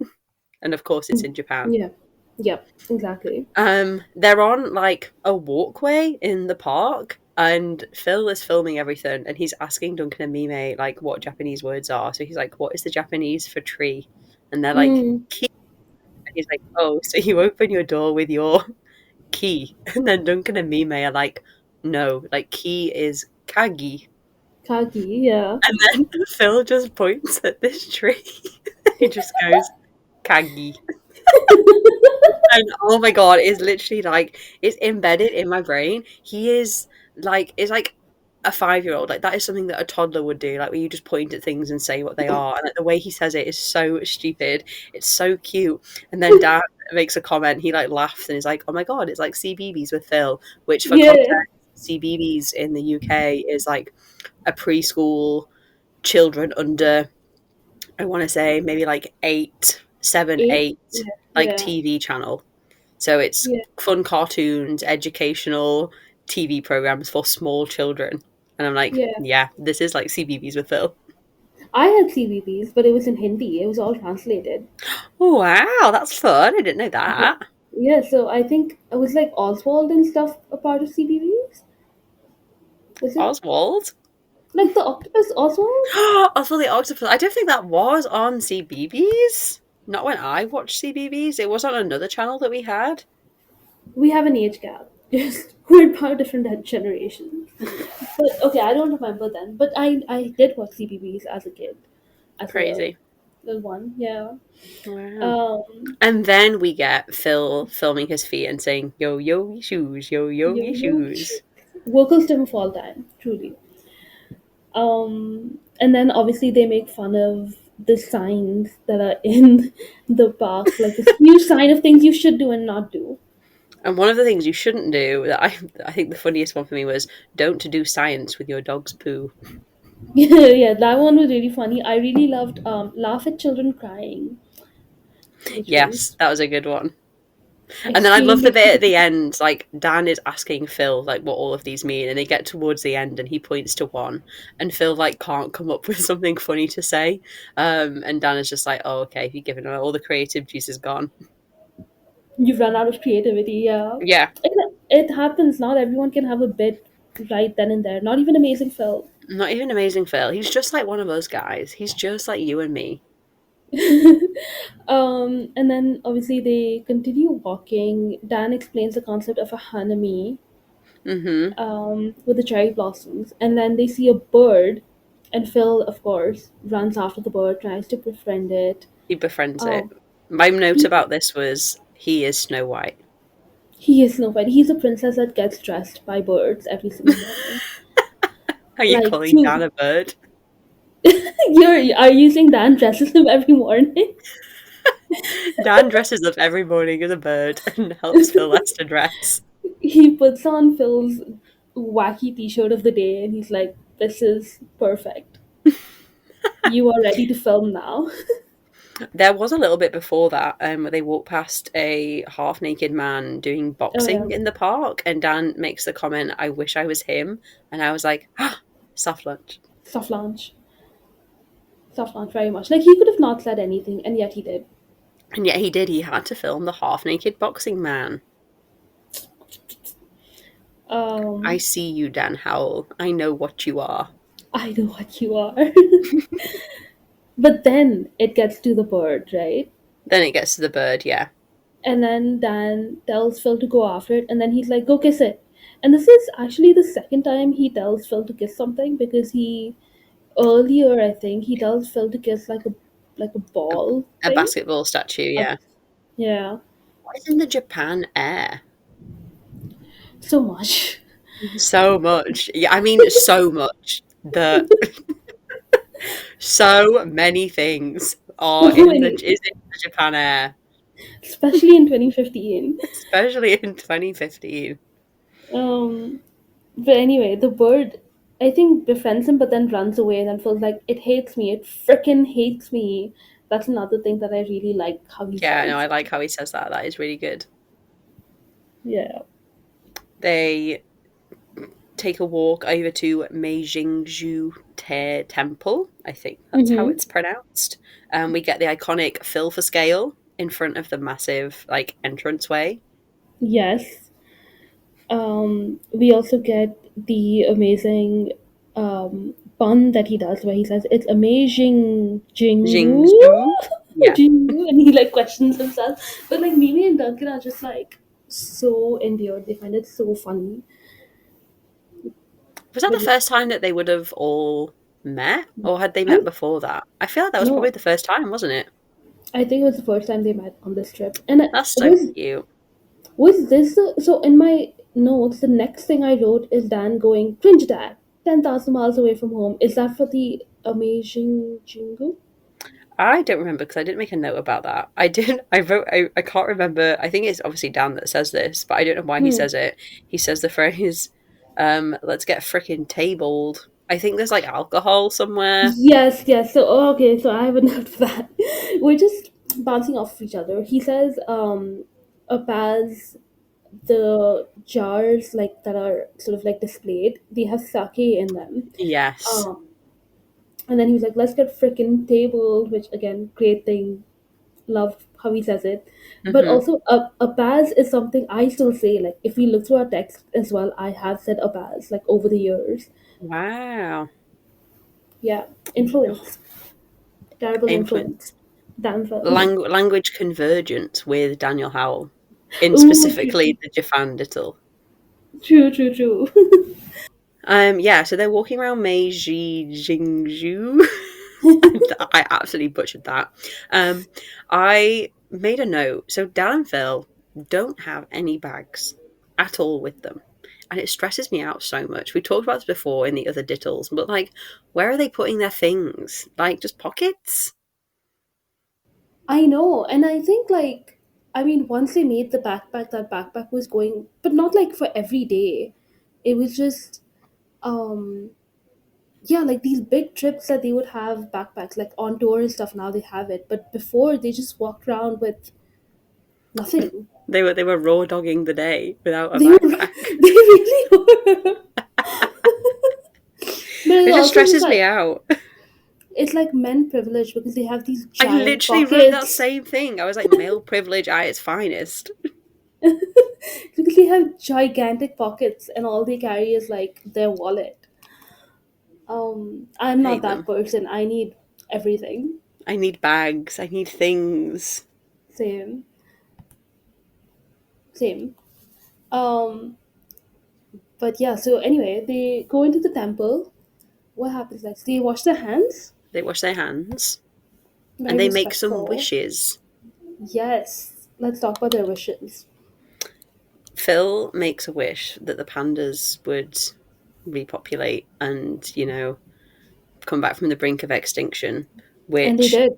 and of course, it's in Japan. Yeah, yep, exactly. They're on like a walkway in the park, and Phil is filming everything, and he's asking Duncan and Mime like what Japanese words are. So he's like, "What is the Japanese for tree?" And they're like, Mm, "Key." And he's like, "Oh, so you open your door with your key?" And then Duncan and Mime are like, "No, like key is kagi." Kagi, yeah. And then Phil just points at this tree. He just goes, "Kagi." And oh my god, it's literally like it's embedded in my brain. He is like a 5 year old. Like that is something that a toddler would do. Like where you just point at things and say what they are. And like, the way he says it is so stupid. It's so cute. And then Dad makes a comment. He like laughs and is like, "Oh my god, it's like CBeebies with Phil." Which for Yeah, context, CBeebies in the UK is like a preschool children under I want to say maybe like eight, seven, eight. eight, Yeah, like yeah, TV channel. So it's yeah, fun cartoons, educational TV programs for small children. And I'm like, yeah. yeah, this is like CBeebies with Phil. I had CVPs, but it was in Hindi. It was all translated. Oh, wow, that's fun. I didn't know Yeah, that. yeah. So I think it was like Oswald and stuff a part of CVPs. Was it Oswald. like the octopus Oswald? Oswald the Octopus. I don't think that was on CBeebies. Not when I watched CBeebies. It was on another channel that we had. We have an age gap. Just we're part different generations. But okay, I don't remember then. But I did watch CVPs as a kid, as a Crazy. little one. Yeah. Wow. Um. And then we get Phil filming his feet and saying, "Yo, yogi shoes, yo, Yo yogi yo. shoes." Vocals to him of all time, truly. And then obviously they make fun of the signs that are in the park, like this huge sign of things you should do and not do. And one of the things you shouldn't do, that I think the funniest one for me was, don't do science with your dog's poo. Yeah, that one was really funny. I really loved laugh at children crying, which Yes, was that was a good one. And then I love the extremely bit at the end, like Dan is asking Phil like what all of these mean, and they get towards the end and he points to one, and Phil like can't come up with something funny to say, and Dan is just like, "Oh, okay, you've given her all the creative juice is gone." you've run out of creativity. Yeah, Yeah, it happens. Not everyone can have a bit right then and there. Not even Amazing Phil. not even amazing Phil. He's just like one of those guys. He's just like you and me. And then obviously they continue walking. Dan explains the concept of a hanami Mm-hmm. with the cherry blossoms, and then they see a bird, and Phil, of course, runs after the bird, tries to befriend it. He befriends it. Um, My note he, about this was he is Snow White. he is Snow White. He's a princess that gets dressed by birds every single morning. Are you Like, calling Dan to a bird? are you saying Dan dresses him every morning? Dan dresses up every morning as a bird and helps Phil Lester dress. He puts on Phil's wacky T-shirt of the day, and he's like, "This is perfect. You are ready to film now." There was a little bit before that, where they walk past a half-naked man doing Oh yeah, boxing in the park, and Dan makes the comment, "I wish I was him," and I was like, ah, soft lunch. soft launch, soft launch, very much. Like he could have not said anything, and yet he did. And yet he did. He had to film the half-naked boxing man. I Um, see you, Dan Howell. I know what you are. I know what you are. But then it gets to the bird, right? Then it gets to the bird, yeah. And then Dan tells Phil to go after it, and then he's like, "Go kiss it." And this is actually the second time he tells Phil to kiss something, because he earlier, I think, he tells Phil to kiss like a A, ball a thing. basketball statue, Uh, yeah. yeah, What is in the Japan air? so much. So much. Yeah, I mean, so much. The so many things So are in the many, is in the Japan air, especially in 2015. especially in 2015. Um, but anyway, the bird, I think, befriends him, but then runs away, and then feels like it hates me. It frickin' hates me. That's another thing that I really like how he Yeah, no, says. I like how he says that. That is really good. Yeah. They take a walk over to Meijingju Temple. I think that's how Mm-hmm. it's pronounced. We get the iconic fill for scale in front of the massive like entranceway. Yes. We also get the amazing pun that he does, where he says, "It's amazing, Jingu." Jingzhou. Yeah. Jingu, and he like questions himself. But like Mimi and Duncan are just like so endeared. They find it so funny. Was that They're the just first time that they would have all met? Or had they I met before that? I feel like that was probably no, the first time, wasn't it? I think it was the first time they met on this trip. And That's so was cute. was this so in my notes, the next thing I wrote is Dan going, "Cringe dad, 10,000 miles away from home." Is that for the amazing jingle? I don't remember because I didn't make a note about that. I did. I wrote. I can't remember. I think it's obviously Dan that says this, but I don't know why he Hmm. says it. He says the phrase, "Let's get frickin' tabled." I think there's like alcohol somewhere. Yes, yes. So okay, so I have a note for that. We're just bouncing off of each other. He says, Paz, the jars like that are sort of like displayed, they have sake in them. Yes. Um, and then he was like, "Let's get frickin' tabled," which again, great thing. Love how he says it. But Mm-hmm. also, a Paz is something I still say. Like, if we look through our text as well, I have said a Paz like over the years. Wow. Yeah, influence, terrible influence. Influence. Damn Phil. Language convergence with Daniel Howell, in Ooh, true, specifically the Japan Dittle. true, true, true. Yeah, so they're walking around Meiji Jingju. I absolutely butchered that. I made a note. So Dan and Phil don't have any bags at all with them. And it stresses me out so much. We talked about this before in the other dittles, but like, where are they putting their things? Like, just pockets? I know, and I think like I mean, once they made the backpack, that backpack was going, but not like for every day. It was just, um, yeah, like these big trips that they would have backpacks, like on tour and stuff. Now they have it, but before they just walked around with nothing. They were raw dogging the day without a They were, backpack. they really were. But It it's just also just stresses me like, out. it's like men privilege because they have these I giant literally wrote that pockets. same thing. I was like, male privilege at its finest. Because they have gigantic pockets and all they carry is like their wallet. I'm not Hate that them. person. I need everything. I need bags. I need things. Same. Same. Um, but yeah, so anyway, they go into the temple. What happens next? They wash their hands. They wash their hands and Very they make some respectful. wishes. Yes. Let's talk about their wishes. Phil makes a wish that the pandas would repopulate and, come back from the brink of extinction, And they which. did.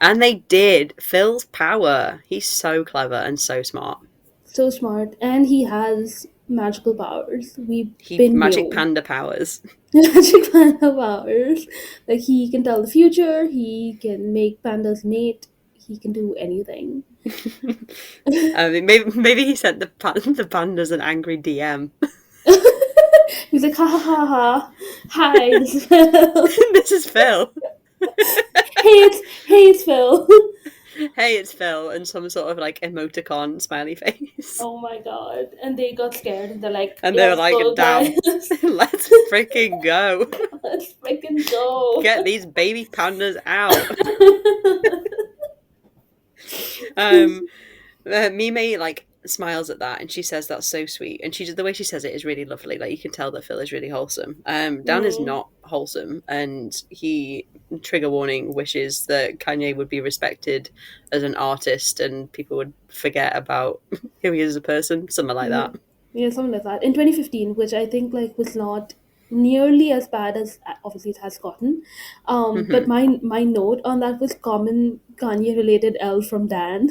And they did. Phil's power. He's so clever and so smart. So smart. And he has magical powers. We He been magic knew. panda powers. Magic panda powers. Like he can tell the future, he can make pandas mate, he can do anything. I mean, maybe he sent the pandas an angry DM. He's like, ha ha ha ha. Hi, this is Phil. This is Phil. Hey, it's Phil. Hey, it's Phil, and some sort of like emoticon smiley face. Oh my god. And they got scared and they're like, And they were let's like, go, damn, guys. let's freaking go. Let's freaking go. Get these baby pandas out. um, Mime like smiles at that and she says that's so sweet, and the way she says it is really lovely. Like you can tell that Phil is really wholesome. Dan is Mm. not wholesome, and he, trigger warning, wishes that Kanye would be respected as an artist and people would forget about who he is as a person, something like Yeah. that. Yeah, something like that. In 2015, which I think like was not nearly as bad as obviously it has gotten. But Hmm. my note on that was common Kanye related L from Dan.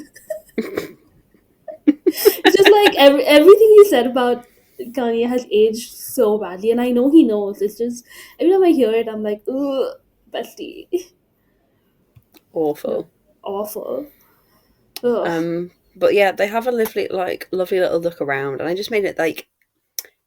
It's just like everything he said about Kanye has aged so badly, and I know he knows. It's just every time I hear it, I'm like, ugh, bestie. Awful. Awful. Ugh. But yeah, they have a lovely little look around, and I just made it like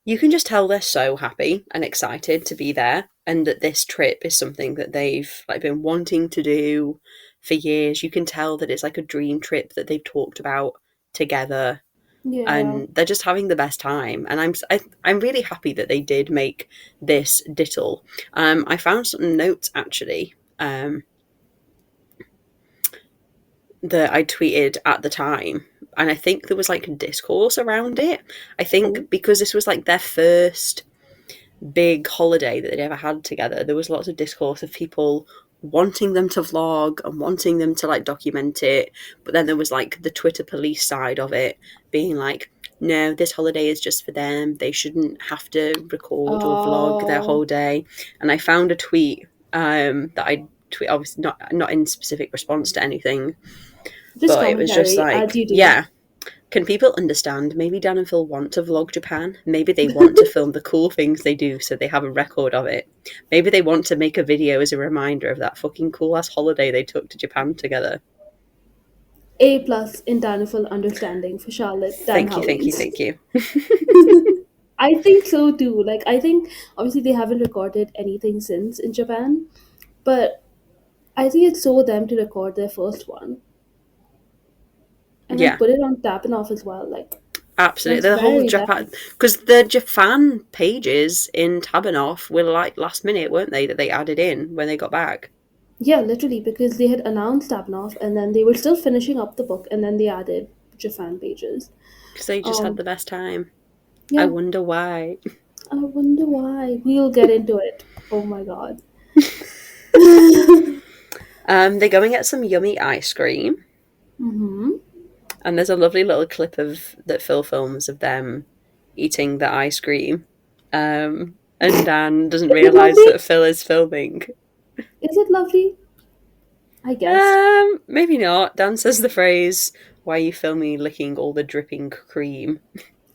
you can just tell they're so happy and excited to be there, and that this trip is something that they've like been wanting to do for years. You can tell that it's like a dream trip that they've talked about together, Yeah. and they're just having the best time. And I'm really happy that they did make this dittle. I found some notes actually. That I tweeted at the time. And I think there was like discourse around it. I Oh. think because this was like their first big holiday that they'd ever had together, there was lots of discourse of people wanting them to vlog and wanting them to like document it. But then there was like the Twitter police side of it being like, no, this holiday is just for them. They shouldn't have to record or vlog their Oh. whole day. And I found a tweet that I tweet, obviously not in specific response to anything, Just but it was just commentary, as like, you do. yeah, can people understand? Maybe Dan and Phil want to vlog Japan. Maybe they want to film the cool things they do so they have a record of it. Maybe they want to make a video as a reminder of that fucking cool ass holiday they took to Japan together. A plus in Daniful understanding for Charlotte Dan Thank you, thank you, Howings. thank you. I think so too. Like I think obviously they haven't recorded anything since in Japan, but I think it's so them to record their first one and then Yeah, put it on Tap and Off as well. Like absolutely. that's The whole very Japan, them. because the Japan pages in Tabanoff were like last minute, weren't they? That they added in when they got back Yeah, literally because they had announced Tap and Off and then they were still finishing up the book and then they added Japan pages. because they just had Um, the best time. I yeah, wonder why. I wonder why. We'll get into it. Oh my god. They're going to get some yummy ice cream. Mm-hmm. And there's a lovely little clip of that Phil films of them eating the ice cream. And Dan doesn't Is it realise lovely? that Phil is filming. Is it lovely? I guess. Maybe not. Dan says the phrase, Why are you filming licking all the dripping cream?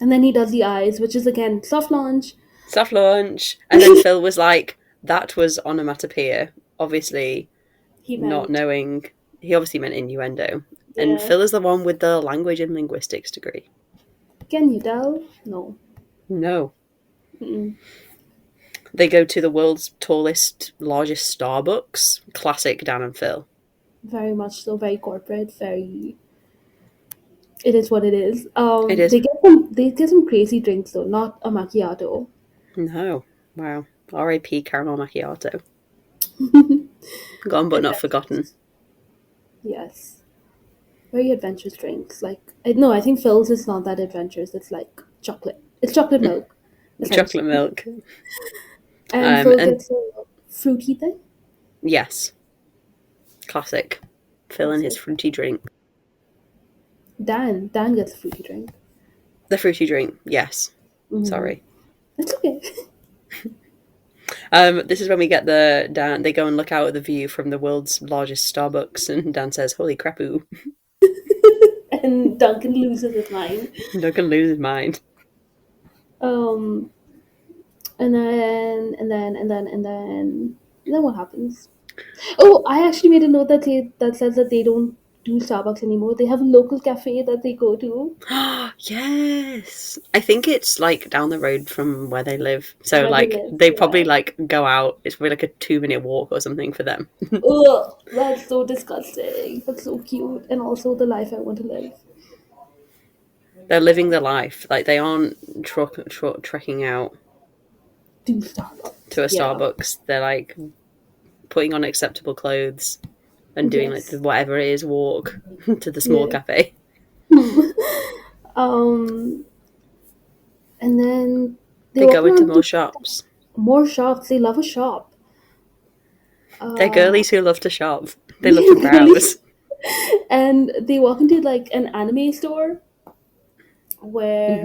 And then he does the eyes, which is again soft launch. Soft launch. And then Phil was like, that was onomatopoeia. Obviously, He not meant, knowing. He obviously meant innuendo. And yeah. Phil is the one with the language and linguistics degree. Can you tell? No. No. Mm-mm. They go to the world's tallest, largest Starbucks. Classic Dan and Phil. Very much so. Very corporate. Very. It is what it is. It is. They get some crazy drinks though, not a macchiato. No. Wow. R.I.P. Caramel Macchiato. Gone but not forgotten. Adventurous. Yes. Very adventurous drinks. Like I think Phil's is not that adventurous. It's like chocolate. It's chocolate milk, Chocolate essentially. milk. And Phil And gets a fruity thing. yes. Classic. Phil and his Classic. fruity drink. Dan gets a fruity drink. The fruity drink, yes. Mm-hmm. Sorry. It's okay. This is when we get the Dan. They go and look out at the view from the world's largest Starbucks, and Dan says, "Holy crapoo!" And Duncan loses his mind. Duncan loses his mind. Um, and then what happens? Oh, I actually made a note that says that they don't do Starbucks anymore. They have a local cafe that they go to Yes, I think it's like down the road from where they live. So where they like live. they probably Yeah. like go out. It's probably like a 2 minute walk or something for them. Ugh, that's so disgusting. That's so cute, and also the life I want to live. They're living the life. Like they aren't trekking out Do Starbucks. to a Yeah. Starbucks. They're like putting on acceptable clothes and doing like Yes. the whatever it is walk to the small Yeah. cafe. um, and then they They walk go into around more to shops. more shops. They love a shop. They're Uh, girlies who love to shop. They love to browse. and they walk into like an anime store where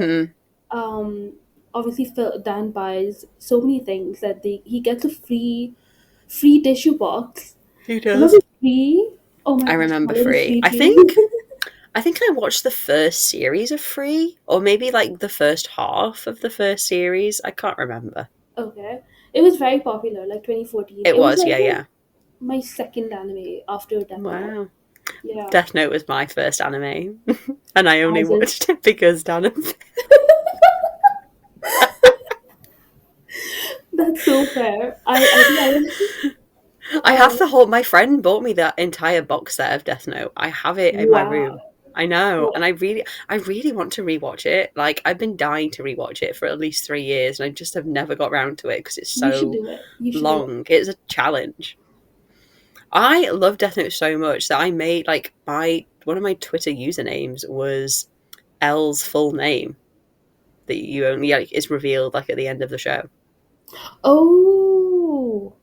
Hmm. um obviously Dan buys so many things that he gets a free tissue box. Who does? Remember free? Oh my I gosh, remember call it a Free. free I tree. think I watched the first series of Free, or maybe like the first half of the first series. I can't remember. Okay. It was very popular, like 2014. It It was was, like yeah. my second anime after Death Note. Wow. Yeah. Death Note was my first anime, and I only As is. watched it because Dan. That's so fair. I think I was I have um the whole. My friend bought me that entire box set of Death Note. I have it in my wow. room. I know, Well, and I really want to rewatch it. Like I've been dying to rewatch it for at least 3 years, and I just have never got round to it because it's you should so do it. You should do it. long. It's a challenge. I love Death Note so much that I made like my one of my Twitter usernames was L's full name that you only like is revealed like at the end of the show. Oh.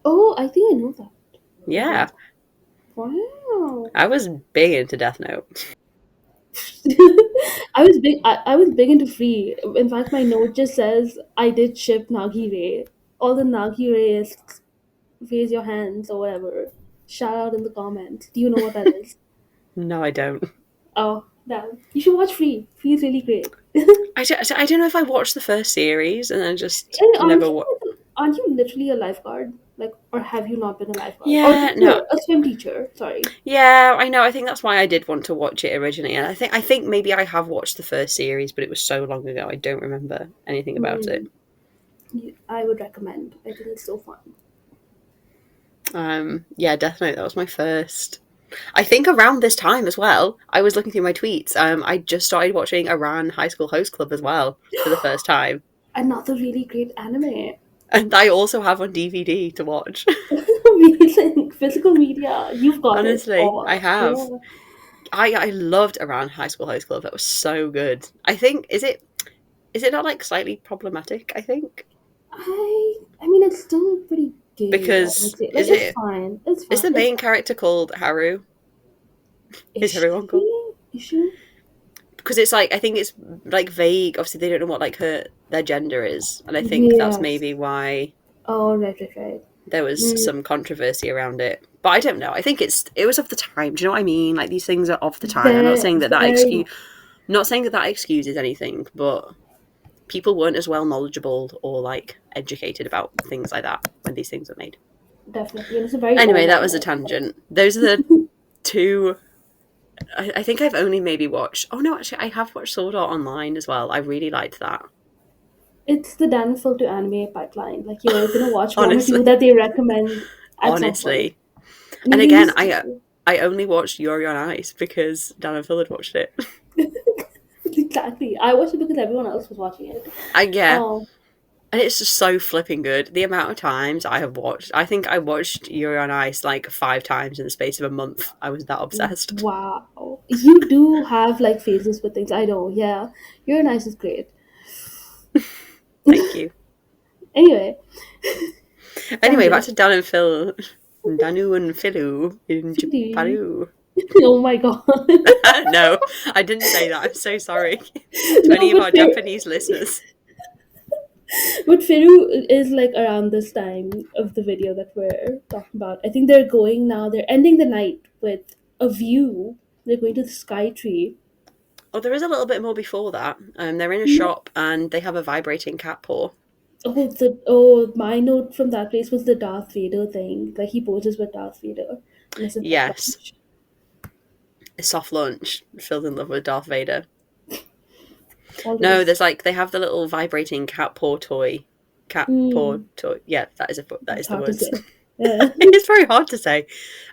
Oh, I think I know that. Okay. Yeah, Wow. I was big into Death Note. I was big into free. In fact, my note just says I did ship Nagi Ray. All the Nagi Rays, raise your hands or whatever. Shout out in the comments. Do you know what that is? No, I don't. Oh, damn. You should watch Free. Free is really great. I don't know if I watched the first series and then just And aren't never. you aren't you literally a lifeguard? Like, or have you not been a lifeguard? Or Yeah, teacher, no, a swim teacher. Sorry. yeah, I know. I think that's why I did want to watch it originally, and I think maybe I have watched the first series, but it was so long ago I don't remember anything about it. Mm, I would recommend. I think it's so fun. Yeah, Death Note. That was my first. I think around this time as well, I was looking through my tweets. I just started watching Iran High School Host Club as well for the first time, Another really great anime. and I also have on DVD to watch. Amazing. Physical media. You've got it Honestly, I all. have. Yeah. I loved Iran High School Host Club. That was so good. I think is it not like slightly problematic? I think I mean, it's still pretty gay, I would because say. Like, it's fine. It's is fine. the It's main character called Haru? Is Is everyone called? she? Is she? Because it's like I think it's like vague. Obviously, they don't know what like their gender is, and I think that's Yes. maybe why Oh, right. there was Mm, some controversy around it. But I don't know. I think it was of the time. Do you know what I mean? Like, these things are of the time. I'm not Very, saying that very much. not saying that excuses anything, but people weren't as well knowledgeable or like educated about things like that when these things were made. Definitely. And it's a very Anyway, old that was a anime. tangent. Those are the two. I think I've only maybe watched. Oh no, actually, I have watched Sword Art Online as well. I really liked that. It's the downfall to anime pipeline. Like, you're gonna watch one or two Honestly, that they recommend at some point. honestly. I mean, And they again, used to. I only watched Yuri on Ice because Dan and Phil had watched it. Exactly. I watched it because everyone else was watching it. Yeah, Um, and it's just so flipping good. The amount of times I have watched, I think I watched Yuri on Ice like 5 times in the space of a month. I was that obsessed. wow. You do have like phases with things. I know. Yeah. Your nice is great. Thank you. Anyway, Anyway, back tangent. to Dan and Phil. Danu and Philu in Phoebe. Japan. Oh my god. No, I didn't say that. I'm so sorry to No, any of but our Japanese listeners. but Firu is like around this time of the video that we're talking about. I think they're going now. They're ending the night with a view. They're going to the sky tree. Oh, there is a little bit more before that. They're in a No. shop and they have a vibrating cat paw. My note from that place was the Darth Vader thing. Like, he poses with Darth Vader, and it's a bit Yes, lunch. a soft lunch. Phil's in love with Darth Vader. No, Always. there's like they have the little vibrating cat paw toy. Cat paw Hmm. toy. Yeah, that It's is the hard to words. say. Yeah. It's very hard to say.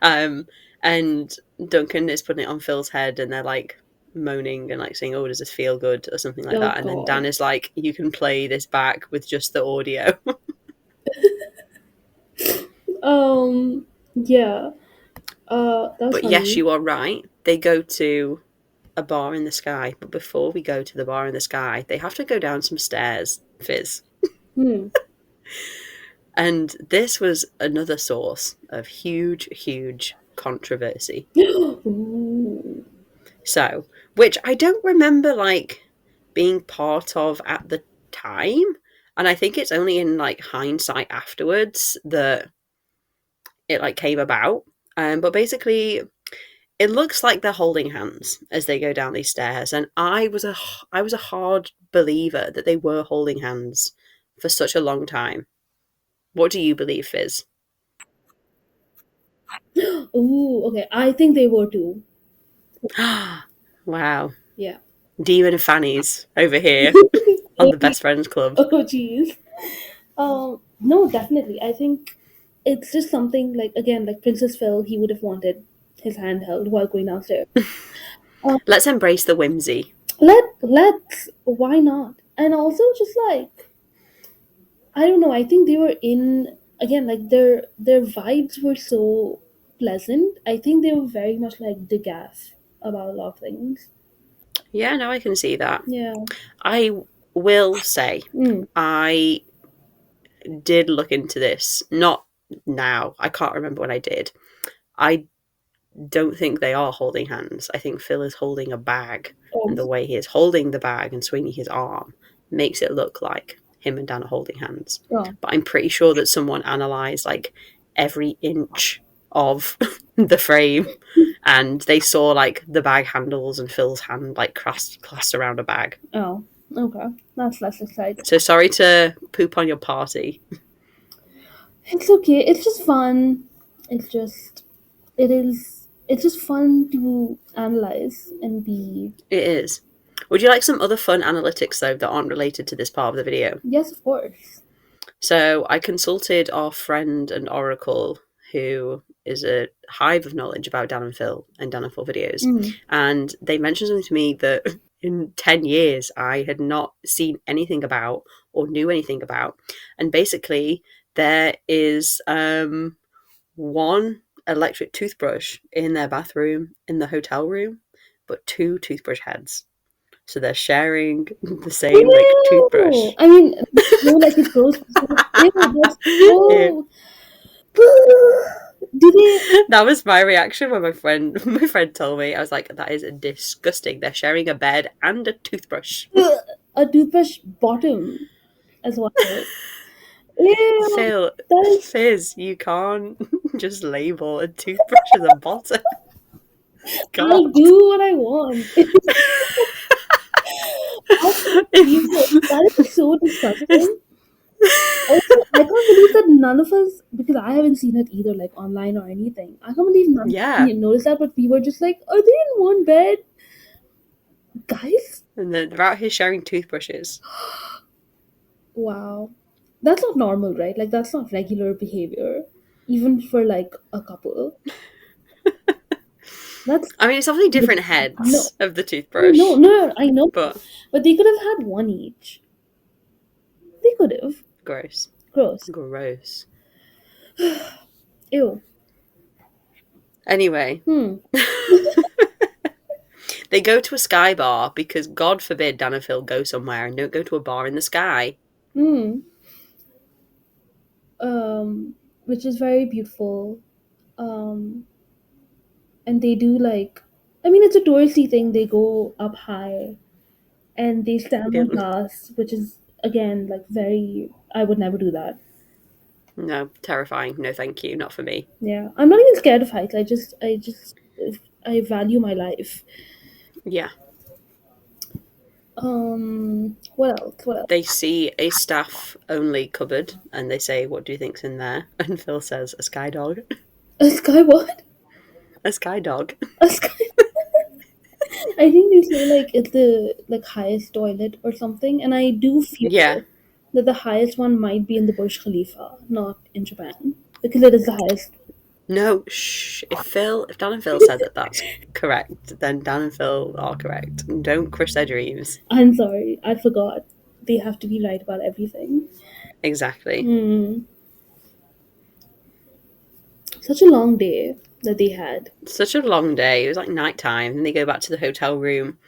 And Duncan is putting it on Phil's head, and they're like moaning and like saying, "Oh, does this feel good?" or something like Oh that. And then Dan god. is like, "You can play this back with just the audio." Yeah. That was But yes, funny. you are right. They go to a bar in the sky, but before we go to the bar in the sky, they have to go down some stairs, Fizz. Hmm. And this was another source of huge, huge controversy. Ooh. So, which I don't remember like being part of at the time. And I think it's only in like hindsight afterwards that it like came about. But basically, it looks like they're holding hands as they go down these stairs, and I was a hard believer that they were holding hands for such a long time. What do you believe, Fizz? Ooh, okay. I think they were too. Wow, Yeah. demon fannies over here on the Best Friends Club. Oh, jeez. No, definitely. I think it's just something like, again, like Princess Phil, he would have wanted his hand held while going downstairs. Um, Let's embrace the whimsy. let's. Why not? And also, just like, I don't know. I think they were in again, like their vibes were so pleasant. I think they were very much like the gaff about a lot of things. Yeah, no, I can see that. Yeah. I will say, Mm. I did look into this. Not now. I can't remember when I did. I don't think they are holding hands. I think Phil is holding a bag, Oh, and the way he is holding the bag and swinging his arm makes it look like him and Dan are holding hands. oh, But I'm pretty sure that someone analysed like every inch of the frame, and they saw like the bag handles and Phil's hand like clasped around a bag. oh. Okay, that's less exciting. So sorry to poop on your party. It's okay. It's just fun. It's just it is. It's just fun to analyze and be. It is. Would you like some other fun analytics though that aren't related to this part of the video? Yes, of course. So I consulted our friend and Oracle, who is a hive of knowledge about Dan and Phil and Dan and Phil videos, Mm. and they mentioned something to me that in 10 years I had not seen anything about or knew anything about. And basically, there is one electric toothbrush in their bathroom in the hotel room, but two toothbrush heads. So they're sharing the same like toothbrush. Ew! I mean, no, like it grows. Ew, that's Yeah. so. Do they That was my reaction when my friend told me. I was like, that is disgusting. They're sharing a bed and a toothbrush. a toothbrush bottom as well? Ew, Phil, that is Fizz, you can't. just label a toothbrush as a bottom. I'll God. do what I want. I can't believe it. That is so disgusting. Also, I can't believe that none of us, because I haven't seen it either, like online or anything. I can't believe none of Yeah. us noticed that, but we were just like, are they in one bed? Guys? And they're out here sharing toothbrushes. Wow. That's not normal, right? Like, that's not regular behavior, even for like a couple. That's I mean, it's obviously different no, heads of the I toothbrush, know, but but they could have had one each. They could have. gross. Gross. Gross. Ew. Anyway. They go to a sky bar because, God forbid, Dan and Phil go somewhere and don't go to a bar in the sky. Hmm. Which is very beautiful. And they do like, I mean, it's a touristy thing. They go up high and they stand on glass, which is again like very. I would never do that. No, terrifying. No, thank you. Not for me. Yeah, I'm not even scared of heights. I value my life. Yeah. What else? What else? They see a staff-only cupboard and they say, "What do you think's in there?" And Phil says, "A sky dog." A sky what? A sky dog. A sky. I think they say like it's the like highest toilet or something, and I do feel Yeah. that the highest one might be in the Burj Khalifa, not in Japan, because it is the highest. No, shh. If Dan and Phil said that that's correct, then Dan and Phil are correct. Don't crush their dreams. I'm sorry, I forgot. They have to be right about everything. Exactly. Such a long day that they had. Such a long day. It was like nighttime. Then they go back to the hotel room.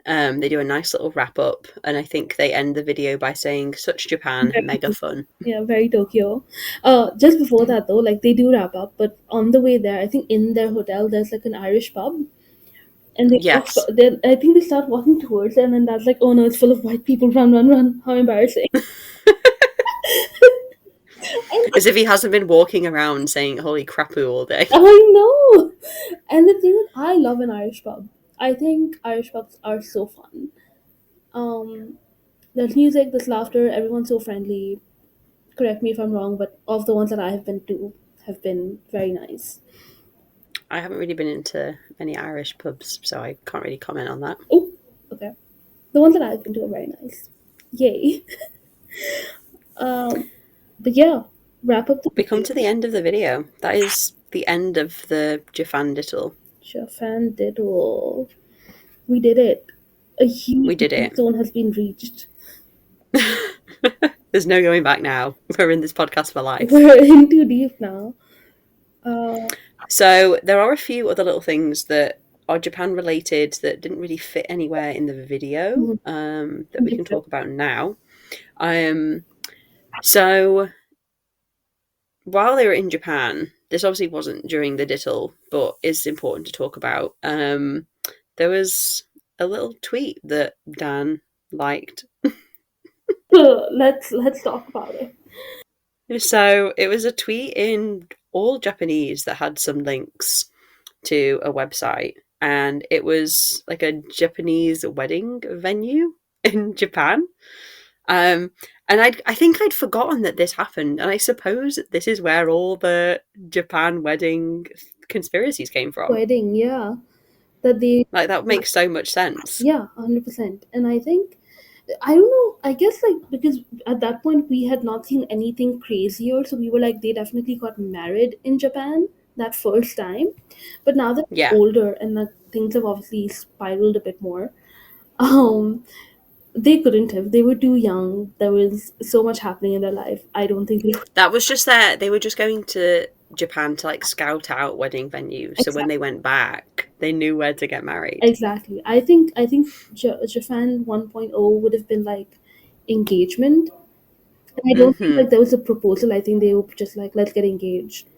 They do a nice little wrap up, and I think they end the video by saying, "Such Japan, mega fun." Yeah, very Tokyo. Just before that though, like they do wrap up, but on the way there, I think in their hotel there's like an Irish pub, and they walk. Yes. I think they start walking towards it, and then that's like, oh no, it's full of white people. Run, run, run! How embarrassing! As if he hasn't been walking around saying "holy crapoo" all day. I know. And the thing is, I love an Irish pub. I think Irish pubs are so fun. There's music, there's laughter, everyone's so friendly. Correct me if I'm wrong, but of the ones that I have been to have been very nice. I haven't really been into many Irish pubs, so I can't really comment on that. Oh, okay. The ones that I've been to are very nice. Yay. But yeah, wrap up the We come to the end of the video. That is the end of the Japan Diddle. Japan Diddle. We did it. A huge We did it. milestone has been reached. There's no going back now. We're in this podcast for life. We're in too deep now. So there are a few other little things that are Japan related that didn't really fit anywhere in the video that we can talk about now. So while they were in Japan, this obviously wasn't during the diddle, but is important to talk about. There was a little tweet that Dan liked. Let's talk about it. So it was a tweet in all Japanese that had some links to a website, and it was like a Japanese wedding venue in Japan. And I think I'd forgotten that this happened, and I suppose this is where all the Japan wedding conspiracies came from. Wedding, yeah. That makes so much sense. Yeah, 100%. And I think, I don't know, I guess like because at that point we had not seen anything crazier, so we were like, they definitely got married in Japan that first time. But now that they're older and that things have obviously spiraled a bit more, they couldn't have. They were too young. There was so much happening in their life. I don't think that was just there. They were just going to Japan to like scout out wedding venues. Exactly. So when they went back, they knew where to get married. Exactly. I think Japan 1.0 would have been like engagement. And I don't think like there was a proposal. I think they were just like, let's get engaged.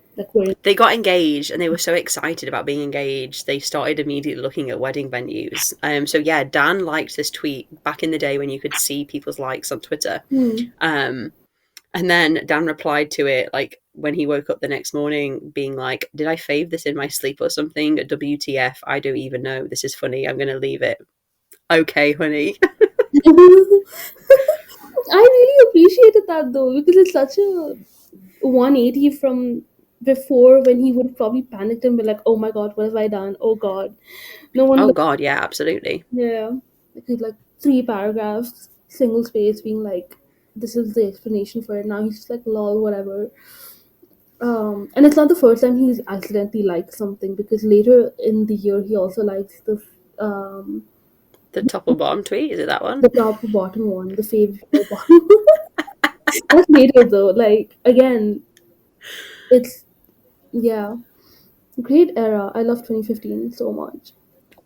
They got engaged and they were so excited about being engaged, they started immediately looking at wedding venues. So yeah, Dan liked this tweet back in the day when you could see people's likes on Twitter. And And then Dan replied to it like when he woke up the next morning, being like, "Did I fave this in my sleep or something? WTF? I don't even know. This is funny. I'm gonna leave it." Okay, honey. I really appreciated that though, because it's such a 180 from before, when he would have probably panicked and be like, "Oh my god, what have I done? Oh god." No Oh wonder. God, yeah, absolutely. Yeah, like 3 paragraphs, single space, being like, "This is the explanation for it." Now he's just like, "Lol, whatever." And it's not the first time he's accidentally liked something, because later in the year he also likes um The top or bottom tweet, is it that one? the top bottom one, the favorite bottom. That's later though. Like again, it's yeah, great era. I love 2015 so much.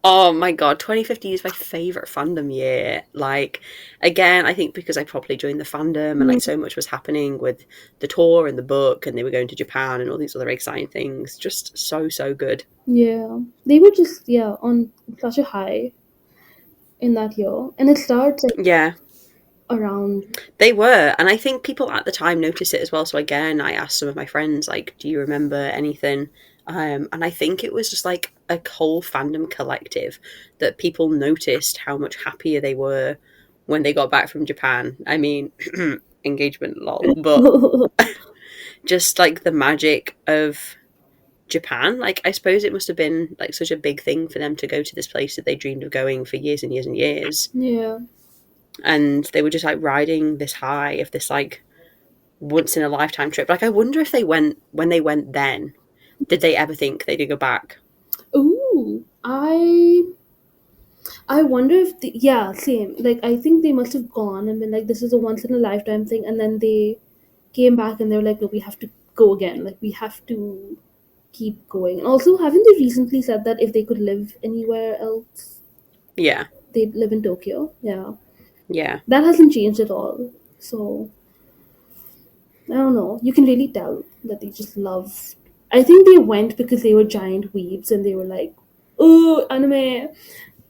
Oh my God, 2015 is my favourite fandom year. Like, again, I think because I properly joined the fandom and like Mm, so much was happening with the tour and the book, and they were going to Japan and all these other exciting things. Just so, so good. yeah, they were just on such a high in that year, and it starts like Yeah, around. they were. And I think people at the time noticed it as well. So again, I asked some of my friends, like, do you remember anything? And I think it was just like a whole fandom collective that people noticed how much happier they were when they got back from Japan. I mean, engagement lol, but just like the magic of Japan. Like, I suppose it must have been like such a big thing for them to go to this place that they dreamed of going for years and years and years. Yeah. And they were just like riding this high of this like once in a lifetime trip. Like, I wonder if they went when they went then. Did they ever think they'd go back? Ooh, I wonder if yeah, same. Like I think they must have gone and been like, "This is a once in a lifetime thing," and then they came back and they were like, "No, we have to go again. Like we have to keep going." And also, haven't they recently said that if they could live anywhere else, Yeah, they'd live in Tokyo? Yeah, yeah, that hasn't changed at all. So I don't know. You can really tell that they just love. I think they went because they were giant weebs and they were like, "Oh, anime."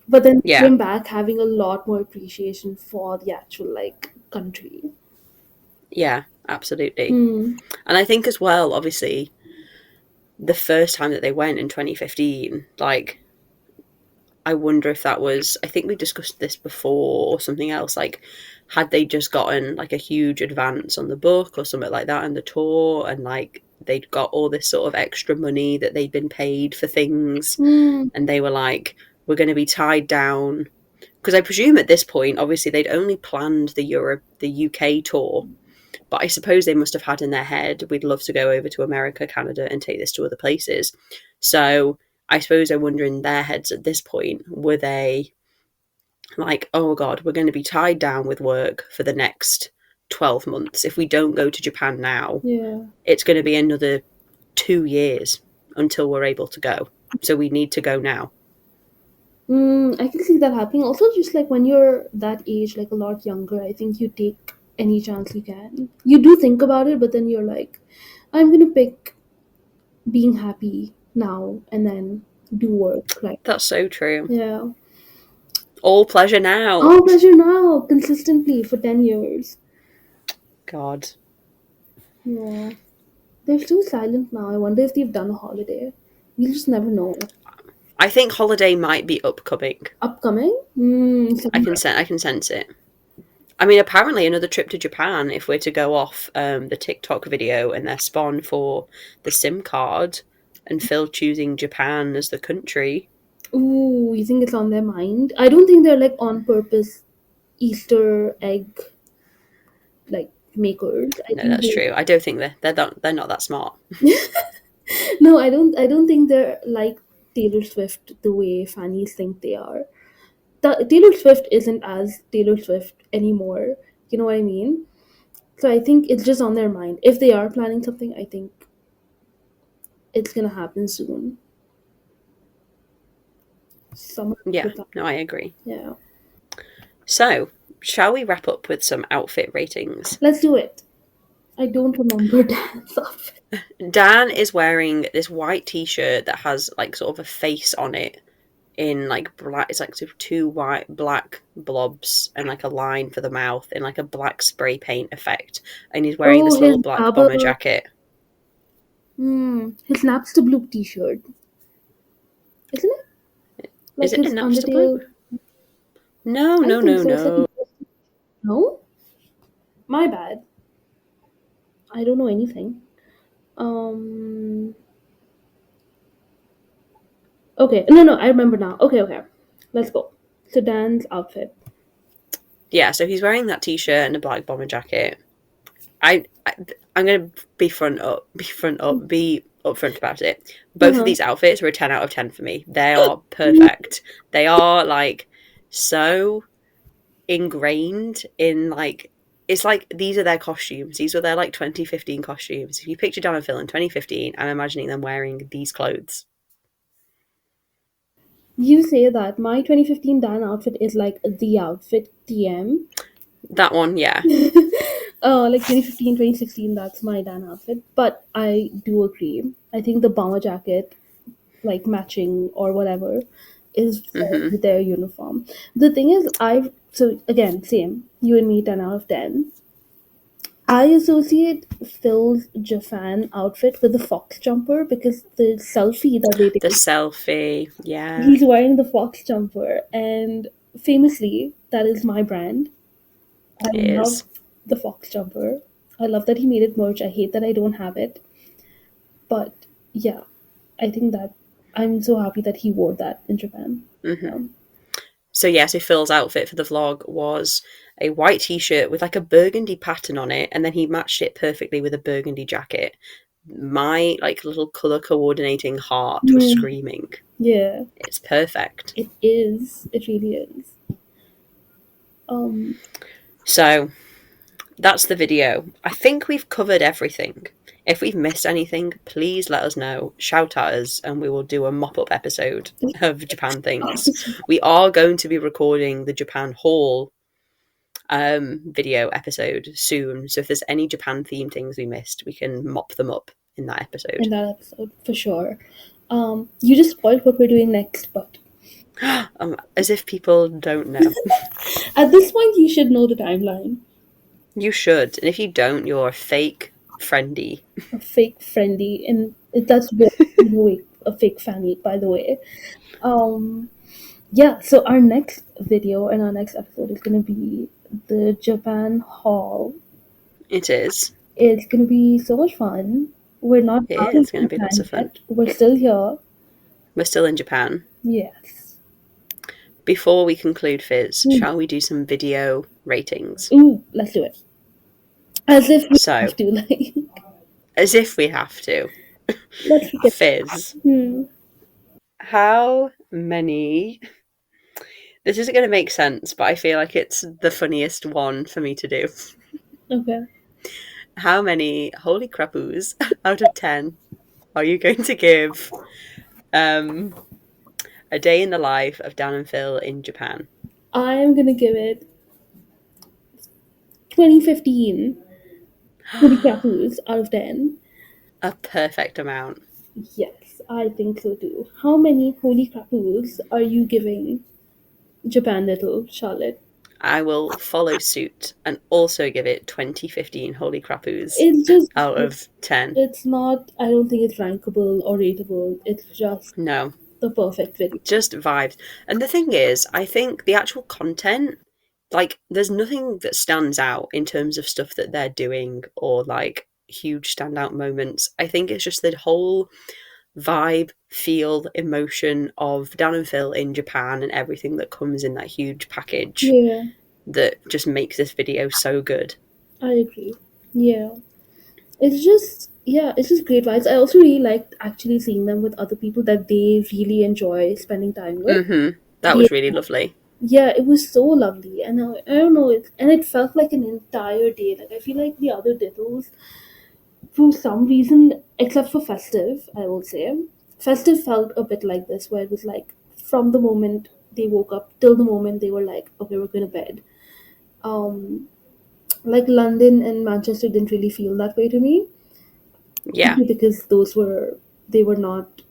But then yeah, came back having a lot more appreciation for the actual like country. yeah, absolutely. Hmm. And I think as well, obviously, the first time that they went in 2015, like, I wonder if that was, I think we discussed this before or something else, like, had they just gotten like a huge advance on the book or something like that and the tour, and like they'd got all this sort of extra money that they'd been paid for things, Hmm. and they were like, we're going to be tied down. Because I presume at this point, obviously, they'd only planned the UK tour, but I suppose they must have had in their head, we'd love to go over to America, Canada, and take this to other places. So I suppose I wonder in their heads at this point, were they like, oh God, we're going to be tied down with work for the next 12 months. If we don't go to Japan now, Yeah. it's going to be another 2 years until we're able to go. So we need to go now. I can see that happening. Also, just like when you're that age, like a lot younger, I think you take any chance you can. You do think about it, but then you're like, I'm gonna pick being happy now and then do work. Right. That's so true. Yeah. All pleasure now. All pleasure now, consistently for 10 years. God. Yeah. They're still silent now. I wonder if they've done a holiday. We'll just never know. I think holiday might be upcoming. Upcoming? Summer. I can sense it. I mean, apparently another trip to Japan, if we're to go off the TikTok video and their spawn for the SIM card, and Phil choosing Japan as the country. Ooh, you think it's on their mind? I don't think they're like on purpose Easter egg like makers. I No, think that's they true. I don't think they're not that smart. no, I don't think they're like Taylor Swift the way fannies think they are. Taylor Swift isn't as Taylor Swift anymore. You know what I mean? So I think it's just on their mind. If they are planning something, I think it's gonna happen soon. Summer Yeah, the time. no, I agree. Yeah. So, shall we wrap up with some outfit ratings? Let's do it. I don't remember dance outfit. Dan is wearing this white t-shirt that has like sort of a face on it in like black. It's like sort of two black blobs and like a line for the mouth in like a black spray paint effect, and he's wearing Oh, this his little black Naba. bomber jacket. His Napster Blue T-shirt, isn't it? Is Like it his in Napster Blue? Undertale. No, I no, think no, so. It's like no. no. My bad. I don't know anything. Um. Okay. No, no. I remember now. Okay, okay. Let's go. So Dan's outfit. Yeah, so he's wearing that t-shirt and a black bomber jacket. I I'm gonna be upfront about it. Uh Both of huh. these outfits were a 10 out of 10 for me. They are perfect. They are like so ingrained in like it's like these are their costumes. These were their like 2015 costumes. If you picture Dan and Phil in 2015, I'm imagining them wearing these clothes. You say that my 2015 Dan outfit is like the outfit TM. That one, yeah. Like 2015, 2016, that's my Dan outfit. But I do agree. I think the bomber jacket, like matching or whatever, is Hmm. their uniform. The thing is, so again, same. You and me, 10 out of 10. I associate Phil's Japan outfit with the fox jumper because the selfie that they The take, selfie, yeah. he's wearing the fox jumper, and famously, that is my brand. I It love is. the fox jumper. I love that he made it merch. I hate that I don't have it. But yeah, I think that I'm so happy that he wore that in Japan. Hmm. Um, So yeah, so Phil's outfit for the vlog was a white t-shirt with like a burgundy pattern on it, and then he matched it perfectly with a burgundy jacket. My like little color coordinating heart was hmm, screaming. yeah, It's perfect. it is. It really is. Um, So that's the video. I think we've covered everything. If we've missed anything, please let us know. Shout at us, and we will do a mop up episode of Japan things. We are going to be recording the Japan haul video episode soon. So if there's any Japan themed things we missed, we can mop them up in that in episode. that episode for sure. You just spoiled what we're doing next, but As if people don't know. at this point, you should know the timeline. You should. And if you don't, you're a fake friendy. A fake friendly, and that's very a fake fanny, by the way. Um, yeah. So our next video and our next episode is gonna be the Japan haul. It is. It's gonna be so much fun. We're not It out of is going to be lots Japan of fun. yet. We're still here. We're still in Japan. Yes. Before we conclude Fizz, Ooh, shall we do some video ratings? ooh, let's do it. As if we So, have to, like, as if we have to. let's get. Fizz, Hmm. how many. This isn't going to make sense, but I feel like it's the funniest one for me to do. Okay. How many holy crapoos out of 10 are you going to give um, a day in the life of Dan and Phil in Japan? I am gonna give it 2015 Hoodie Crapoos out of 10. A perfect amount. Yes, I think so too. How many Holy Crapoos are you giving Japan Little, Charlotte? I will follow suit and also give it 2015 holy crapoos It's just, out of 10. it's not, I don't think it's rankable or rateable. It's just No, the perfect video. just vibes. And the thing is, I think the actual content, like, there's nothing that stands out in terms of stuff that they're doing or like huge standout moments. I think it's just the whole vibe, feel, emotion of Dan and Phil in Japan and everything that comes in that huge package Yeah, that just makes this video so good. I agree. Yeah. It's just, yeah, it's just great vibes. I also really liked actually seeing them with other people that they really enjoy spending time with. That They, was really lovely. yeah, it was so lovely, and I don't know, and it felt like an entire day. Like I feel like the other diddles, for some reason, except for Festive, I will say, Festive felt a bit like this, where it was like from the moment they woke up till the moment they were like, okay, we're going to bed. Um, like London and Manchester didn't really feel that way to me. Yeah. Because those were they were not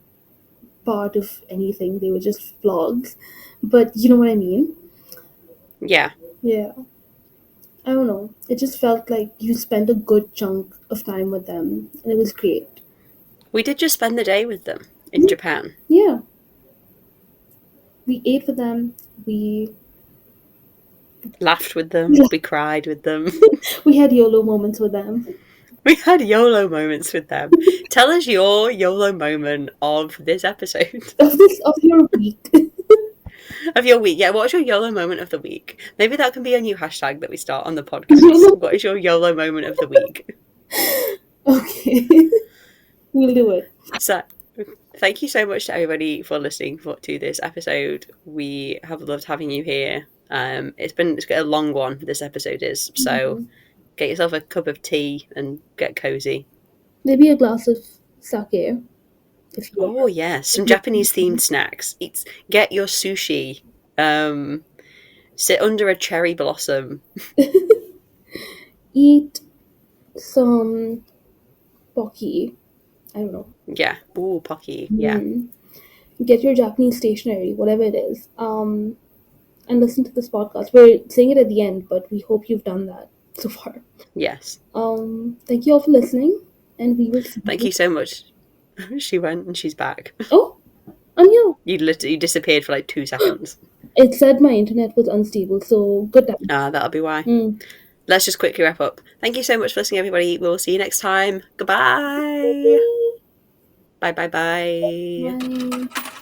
part of anything. They were just vlogs. But you know what I mean? Yeah. Yeah. I don't know. It just felt like you spent a good chunk of time with them, and it was great. We did just spend the day with them in Japan. Yeah. We ate with them. We Laughed with them. We cried with them. we had YOLO moments with them. We had YOLO moments with them. Tell us your YOLO moment of this episode. Of your week. Of your week. Yeah, what's your YOLO moment of the week? Maybe that can be a new hashtag that we start on the YOLO. podcast. What is your YOLO moment of the week? Okay. We'll do it. So, thank you so much to everybody for listening to this episode. We have loved having you here. It's got a long one. This episode is so. Get yourself a cup of tea and get cozy. Maybe a glass of sake. If you Oh yes, some Japanese themed snacks. Get your sushi. Sit under a cherry blossom. Eat some pocky. I don't know. Yeah. Ooh, pocky. Yeah. Get your Japanese stationery, whatever it is. And listen to this podcast. We're saying it at the end, but we hope you've done that so far. Yes. Thank you all for listening, and we will see Thank you so much. She went and she's back. Oh, I'm here. You disappeared for like 2 seconds. It said my internet was unstable, so good time. That'll be why. Let's just quickly wrap up. Thank you so much for listening, everybody. We'll see you next time. Goodbye. Bye. Bye.